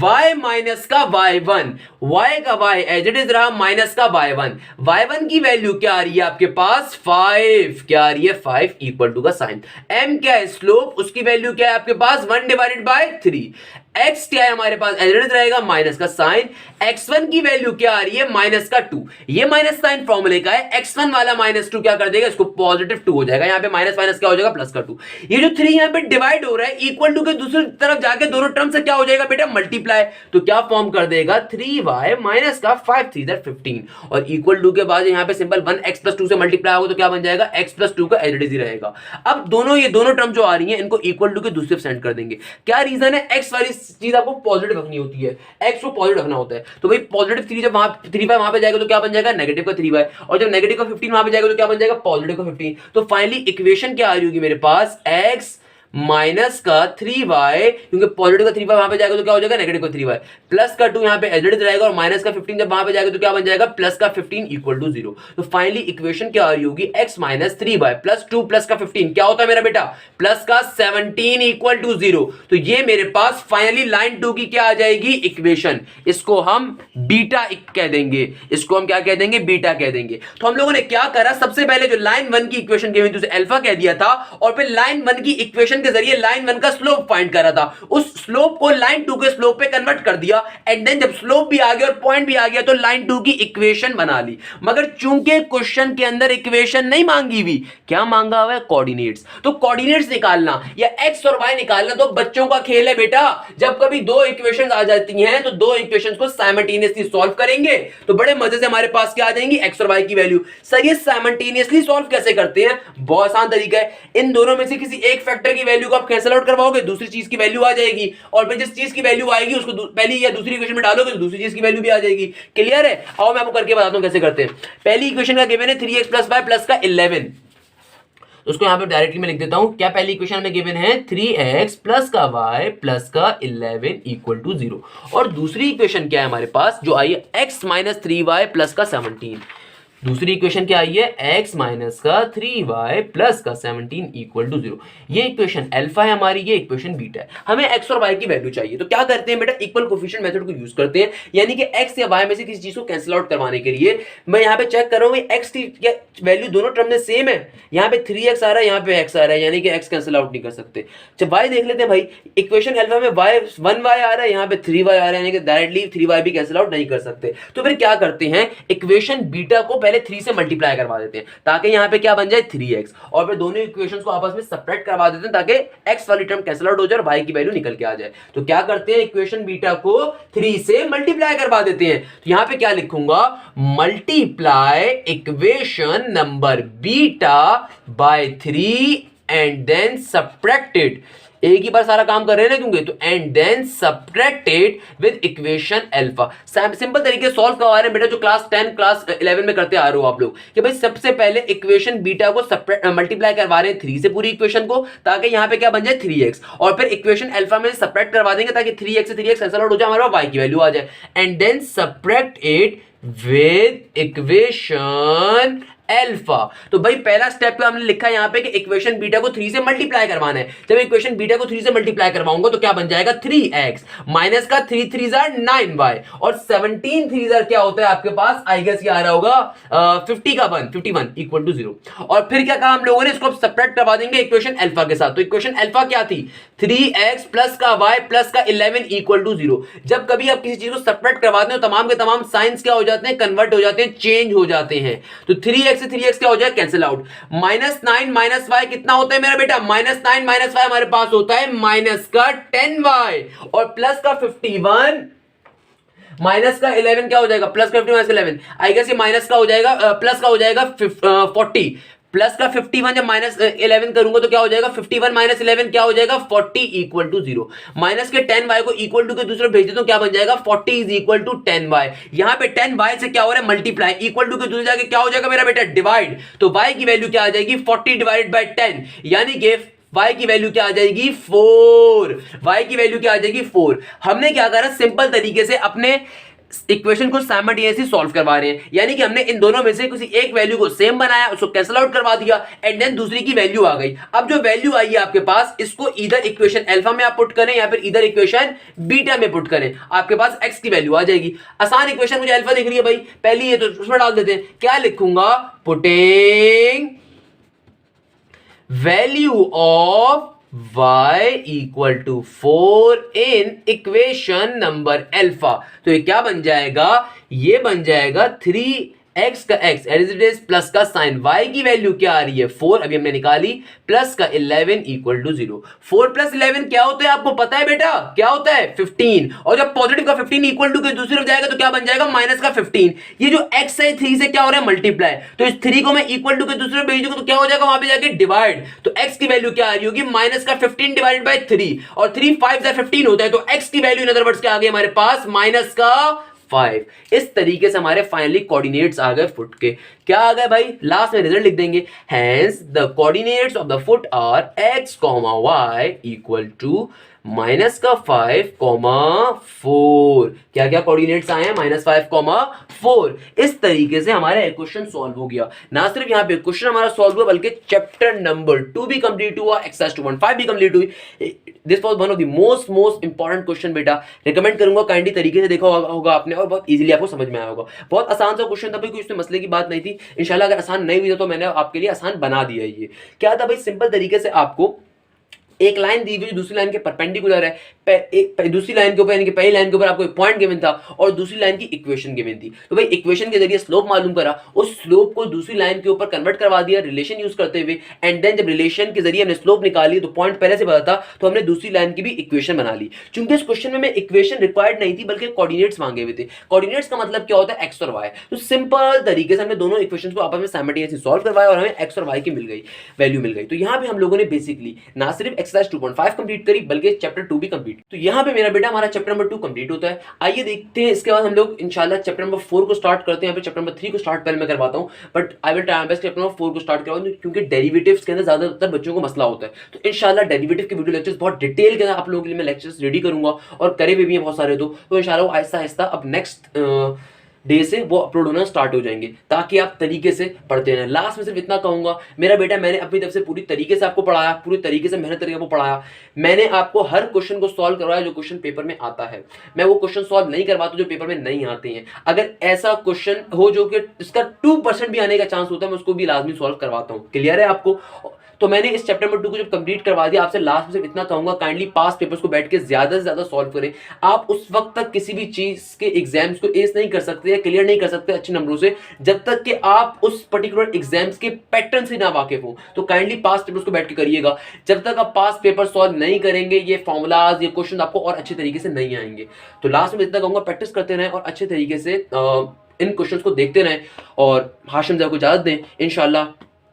y माइनस का y1, y का y एज इट इज रहा, माइनस का y1। y1 की वैल्यू क्या आ रही है आपके पास, 5, क्या आ रही है 5 इक्वल टू का साइन। m क्या है स्लोप, उसकी वैल्यू क्या है आपके पास 1 डिवाइडेड बाय 3। x क्या है हमारे पास, एज इट इज रहेगा माइनस का साइन। x1 की वैल्यू क्या आ रही है, माइनस का 2। ये माइनस साइन फॉर्मूले का है, x1 वाला -2 क्या कर देगा, इसको पॉजिटिव 2 हो जाएगा। यहां पे माइनस माइनस क्या हो जाएगा, प्लस का 2। ये जो 3 यहां पे डिवाइड हो रहा है इक्वल टू के दूसरी तरफ जाके दोनों टर्म से क्या हो जाएगा बेटा, मल्टीप्लाई। तो क्या फॉर्म कर देगा, 3y माइनस का 5 3 15 और इक्वल टू के बाद यहां पे सिंपल 1x प्लस 2 से मल्टीप्लाई होगा तो क्या बन जाएगा, x प्लस 2 का एज इट इज रहेगा। अब दोनों ये दोनों टर्म जो आ रही है इनको इक्वल टू के दूसरे सेंड कर देंगे। क्या रीजन है, x वाली चीज आपको पॉजिटिव रखनी होती है, x को पॉजिटिव रखना होता है। तो भाई पॉजिटिव 3 जब वहां 3y वहां पे जाएगा तो क्या बन जाएगा, नेगेटिव का 3y, और जब नेगेटिव का 15 वहां पे जाएगा तो क्या बन जाएगा, पॉजिटिव का 15। तो फाइनली इक्वेशन क्या आ रही होगी मेरे पास, x माइनस का 3y, क्योंकि पॉजिटिव का 3y वहां पे जाएगा तो क्या हो जाएगा, नेगेटिव का 3y, प्लस का 2 यहां पे एज इट इज रहेगा और माइनस का 15 जब वहां पे जाएगा तो क्या बन जाएगा, प्लस का 15 इक्वल टू 0। तो फाइनली इक्वेशन क्या आ रही होगी, x minus 3y plus 2 plus का 15 क्या होता है मेरा बेटा, प्लस का 17 इक्वल टू 0। तो ये मेरे पास फाइनली लाइन 2 की क्या आ जाएगी, इक्वेशन। इसको हम बीटा कह देंगे, इसको हम क्या कह देंगे, बीटा कह देंगे। तो हम लोगों ने क्या करा, सबसे पहले जो लाइन 1 की इक्वेशन गिवन थी उसे अल्फा कह दिया था और फिर लाइन 1 की इक्वेशन के जरिए लाइन 1 का स्लोप फाइंड करा था। उस स्लोप को लाइन 2 के स्लोप पे कन्वर्ट कर दिया एंड देन जब स्लोप भी आ गया और पॉइंट भी आ गया तो लाइन 2 की इक्वेशन बना ली। मगर चूंकि क्वेश्चन के अंदर इक्वेशन नहीं मांगी हुई, क्या मांगा हुआ है, कोऑर्डिनेट्स। तो कोऑर्डिनेट्स निकालना या एक्स और वाई निकालना तो बच्चों का खेल है बेटा। जब कभी दो इक्वेशंस आ जाती हैं तो दो इक्वेशंस को साइमल्टेनियसली सॉल्व करेंगे तो बड़े मजे से हमारे पास क्या आ जाएंगी, एक्स और वाई की वैल्यू। सर ये साइमल्टेनियसली सॉल्व कैसे करते हैं, बहुत आसान तरीका है। इन दोनों में से किसी एक फैक्टर की वैल्यू को आप कैंसिल आउट करवाओगे, दूसरी चीज की वैल्यू आ जाएगी और फिर जिस चीज की वैल्यू आएगी उसको पहली या दूसरी इक्वेशन में डालोगे तो दूसरी चीज की वैल्यू भी आ जाएगी। क्लियर है, आओ मैं आपको करके बताता हूं कैसे करते हैं। पहली इक्वेशन का गिवन है 3x प्लस वाई प्लस का 11, उसको यहां पे डायरेक्टली मैं लिख देता हूं। क्या पहली इक्वेशन में गिवन है 3x प्लस का y प्लस का 11 इक्वल टू 0 और दूसरी इक्वेशन क्या है हमारे पास जो आई है x माइनस 3y प्लस का 17। दूसरी इक्वेशन क्या आई है, x माइनस का 3y प्लस का 17 इक्वल टू 0। ये इक्वेशन अल्फा है हमारी, ये इक्वेशन बीटा है। हमें x और y की वैल्यू चाहिए तो क्या करते हैं बेटा, इक्वल कोफिशिएंट मेथड को यूज करते हैं, यानी कि x या y में से किसी चीज को कैंसिल आउट करवाने के लिए मैं यहां पे चेक कर रहा हूं x की वैल्यू दोनों टर्म में सेम है। यहां पे 3x आ रहा है, यहां पे x आ रहा है, यानी कि x कैंसिल आउट नहीं कर सकते। जब y देख लेते हैं भाई, इक्वेशन अल्फा में y 1y आ रहा है, यहां पे 3y आ रहा है, यानी कि डायरेक्टली 3y भी कैंसिल आउट नहीं कर सकते। तो फिर क्या करते हैं, इक्वेशन बीटा को पहले 3 से मल्टीप्लाई करवा देते हैं ताकि यहां पे क्या बन जाए 3x और फिर दोनों इक्वेशंस को आपस में सेपरेट करवा देते हैं ताकि x वाली टर्म कैंसिल आउट हो जाए और y की वैल्यू निकल के आ जाए। तो क्या करते हैं, इक्वेशन बीटा को 3 से मल्टीप्लाई करवा देते हैं। तो यहां पे क्या लिखूंगा, multiply equation number beta by 3 and then subtracted. एक ही बार सारा काम कर रहे हैं ना क्योंकि, तो and then subtracted with equation alpha. Simple तरीके से सॉल्व करवा रहे हैं बेटा, जो क्लास 10 क्लास 11 में करते आ रहे हो आप लोग कि भाई सबसे पहले इक्वेशन बीटा को मल्टीप्लाई करवा रहे हैं 3 से पूरी इक्वेशन को ताकि यहां पे क्या बन जाए 3x और फिर इक्वेशन अल्फा में सब्ट्रैक्ट करवा देंगे ताकि 3x से 3x कैंसिल आउट हो जाए, हमारा y की वैल्यू आ जाए। And then subtract it with equation alpha. तो भाई पहला स्टेप पे हमने लिखा है यहां पे कि इक्वेशन बीटा को 3 से मल्टीप्लाई करवाना है। जब इक्वेशन बीटा को 3 से मल्टीप्लाई करवाऊंगा तो क्या बन जाएगा 3x माइनस का 3 3 9y और 17 3 क्या होता है आपके पास, आई गेस ये आ रहा होगा 50 का 1 51 इक्वल टू 0। और फिर क्या कहा हम लोगों ने, इसको सब्ट्रैक्ट करवा देंगे इक्वेशन अल्फा के साथ। तो इक्वेशन अल्फा क्या थी, 3x प्लस का y प्लस का 11 इक्वल टू 0। जब कभी आप किसी चीज को सब्ट्रैक्ट करवाते हो तमाम के तमाम साइंस क्या हो जाते हैं, कन्वर्ट हो जाते हैं, चेंज हो जाते हैं। तो 3x से 3x क्या हो जाए, कैंसिल आउट। -9 माइनस y कितना होता है मेरा बेटा, -9 माइनस y हमारे पास होता है माइनस का 10y और प्लस का 51 माइनस का 11 क्या हो जाएगा, प्लस का 50 माइनस 11 आई गेस ये माइनस का हो जाएगा, प्लस का हो जाएगा 40 प्लस का 51 जब माइनस 11 करूंगा तो क्या हो जाएगा 51 माइनस 11 क्या हो जाएगा 40 इक्वल टू 0। माइनस के 10y को इक्वल टू के दूसरे भेज दे तो क्या बन जाएगा 40 इज इक्वल टू 10y। यहां पे 10y से क्या हो रहा है मल्टीप्लाई, इक्वल टू के दूसरे जाके क्या हो जाएगा मेरा बेटा डिवाइड। तो y की वैल्यू क्या आ जाएगी 40 डिवाइडेड बाय 10 यानी कि y की वैल्यू क्या आ जाएगी 4। y की वैल्यू क्या आ जाएगी 4। हमने क्या करा, सिंपल तरीके से अपने इक्वेशन को साइमल्टेनियसली सॉल्व करवा रहे हैं, यानी कि हमने इन दोनों में से किसी एक वैल्यू को सेम बनाया, उसको कैंसिल आउट करवा दिया एंड देन दूसरी की वैल्यू आ गई। अब जो वैल्यू आई है आपके पास, इसको इधर इक्वेशन अल्फा में आप पुट करें या फिर इधर इक्वेशन बीटा में पुट करें, आपके पास x की वैल्यू आ जाएगी। आसान इक्वेशन, मुझे अल्फा दिख रही है भाई पहली है तो उसमें डाल देते हैं। क्या लिखूंगा, putting value of y equal to 4 in equation number alpha. तो ये क्या बन जाएगा, ये बन जाएगा 3x का x as it is plus का साइन y की वैल्यू क्या आ रही है 4 अभी हमने निकाली, प्लस का 11 इक्वल टू 0। 4 प्लस 11 क्या होता है आपको पता है बेटा, क्या होता है 15। और जब पॉजिटिव का 15 इक्वल टू के दूसरी तरफ जाएगा तो क्या बन जाएगा माइनस का 15। ये जो x है 3 से क्या हो रहा है मल्टीप्लाई, तो इस 3 को मैं इक्वल टू के दूसरी तरफ भेज दूंगा तो क्या हो जाएगा वहां पे जाके डिवाइड। तो x की वैल्यू क्या आ रही होगी माइनस का 15 डिवाइडेड बाय 3 और 3 5 15 होता है, तो x की वैल्यू इन अदर वर्ड्स क्या आ गई हमारे पास माइनस का 5। इस तरीके से हमारे फाइनली कोऑर्डिनेट्स आ गए फुट के। क्या आ गए भाई, लास्ट में रिजल्ट लिख देंगे, hence the coordinates of the foot are x, y equal to minus का 5, 4। क्या क्या कोऑर्डिनेट्स आए हैं, -5, 4। इस तरीके से हमारा क्वेश्चन सॉल्व हो गया। ना सिर्फ यहाँ पे क्वेश्चन हमारा सॉल्व हुआ बल्कि चैप्टर नंबर 2 भी कंप्लीट हुआ, एक्सरसाइज 2.5 भी कंप्लीट हुई। This was one of the most important question बेटा, रिकमेंड करूंगा काइंडली तरीके से देखा होगा आपने और बहुत इजीली आपको समझ में आया होगा। बहुत आसान सा क्वेश्चन था भाई, कोई इसमें मसले की बात नहीं थी। इंशाल्लाह अगर आसान नहीं हुई तो मैंने आपके लिए आसान बना दिया। ये क्या था भाई, सिंपल तरीके से आपको एक लाइन दी हुई दूसरी लाइन के परपेंडिकुलर है, दूसरी लाइन के ऊपर यानी कि पहली लाइन के ऊपर आपको एक पॉइंट गिवन था और दूसरी लाइन की इक्वेशन गिवन थी। तो भाई इक्वेशन के जरिए स्लोप मालूम करा, उस स्लोप को दूसरी लाइन के ऊपर कन्वर्ट करवा दिया रिलेशन यूज करते हुए एंड देन जब रिलेशन के जरिए हमने स्लोप निकाली तो पॉइंट पहले से पता था तो हमने दूसरी लाइन की भी इक्वेशन बना ली। चूंकि इस क्वेश्चन में मैं इक्वेशन रिक्वायर्ड नहीं थी बल्कि कोऑर्डिनेट्स मांगे हुए थे। कोऑर्डिनेट्स का मतलब क्या होता है एक्स और वाई। तो सिंपल तरीके से हमने दोनों इक्वेशंस को आपस में साइमल्टेनियसली सॉल्व करवाया और हमें एक्स और वाई की मिल गई वैल्यू मिल गई। तो यहाँ पे हम लोगों ने बेसिकली ना सिर्फ एक्सरसाइज 2.5 कंप्लीट करी बल्कि चैप्टर 2 भी कंप्लीट। तो यहाँ पे मेरा बेटा हमारा चैप्टर नंबर 2 कंप्लीट होता है। आइए देखते हैं इसके बाद हम लोग इंशाल्लाह चैप्टर नंबर 4 को स्टार्ट करते हैं। यहाँ पे चैप्टर नंबर 3 को स्टार्ट पहले मैं करवाता हूँ, but I will try my best chapter number 4 को स्टार्ट करवाऊं क्योंकि डेरिवेटिव्स के अंदर ज्यादातर बच्चों को मसला होता है। तो इंशाल्लाह डेरिवेटिव के वीडियो लेक्चर्स बहुत डिटेल के अंदर आप लोगों के लिए मैं लेक्चर्स रेडी करूंगा और करे हुए भी हैं बहुत सारे। तो इंशाल्लाह आहिस्ता आहिस्ता अब नेक्स्ट डे से वो अपलोड होना स्टार्ट हो जाएंगे ताकि आप तरीके से पढ़ते रहें। लास्ट में सिर्फ इतना कहूंगा मेरा बेटा, मैंने अपनी तरफ से पूरी तरीके से आपको पढ़ाया, पूरी तरीके से मेहनत करके आपको पढ़ाया। मैंने आपको हर क्वेश्चन को सॉल्व करवाया जो क्वेश्चन पेपर में आता है। मैं वो क्वेश्चन सॉल्व नहीं करवाता जो पेपर में नहीं आते हैं। अगर ऐसा क्वेश्चन हो जो कि इसका 2% भी आने का चांस होता है मैं उसको भी लाजमी सॉल्व करवाता हूँ। क्लियर है आपको। तो मैंने इस चैप्टर नंबर 2 को जब कंप्लीट करवा दिया, आपसे लास्ट में सिर्फ इतना कहूंगा काइंडली पास पेपर्स को बैठ के ज्यादा से ज्यादा सॉल्व करें। आप उस वक्त तक किसी भी चीज के एग्जाम्स को एस नहीं कर सकते या क्लियर नहीं कर सकते अच्छे नंबरों से जब तक कि आप उस पर्टिकुलर एग्जाम्स के पैटर्न से ना वाकिफ हो। तो काइंडली पास पेपर्स को बैठ के करिएगा। जब तक आप पास पेपर सॉल्व नहीं करेंगे ये फॉर्मूलाज ये क्वेश्चन आपको और अच्छे तरीके से नहीं आएंगे। तो लास्ट में इतना कहूंगा प्रैक्टिस करते रहें और अच्छे तरीके से इन क्वेश्चंस को देखते रहें और हाशिम साहब को इजाजत दें।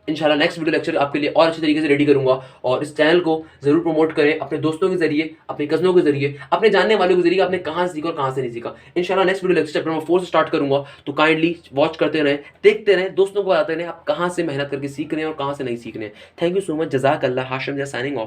इंशाल्लाह नेक्स्ट वीडियो लेक्चर आपके लिए और अच्छे तरीके से रेडी करूंगा। और इस चैनल को जरूर प्रमोट करें अपने दोस्तों के जरिए, अपने कजनों के जरिए, अपने जानने वालों के जरिए। आपने कहां से सीखा और कहां से नहीं सीखा। इंशाल्लाह next video lecture chapter number 4 से स्टार्ट करूंगा। तो काइंडली वॉच करते रहें, देखते रहें, दोस्तों को बताते रहें आप कहां से मेहनत करके सीख रहे हैं और कहां से नहीं सीख रहे हैं। Thank you so much. जज़ाक अल्लाह। Hashim signing of.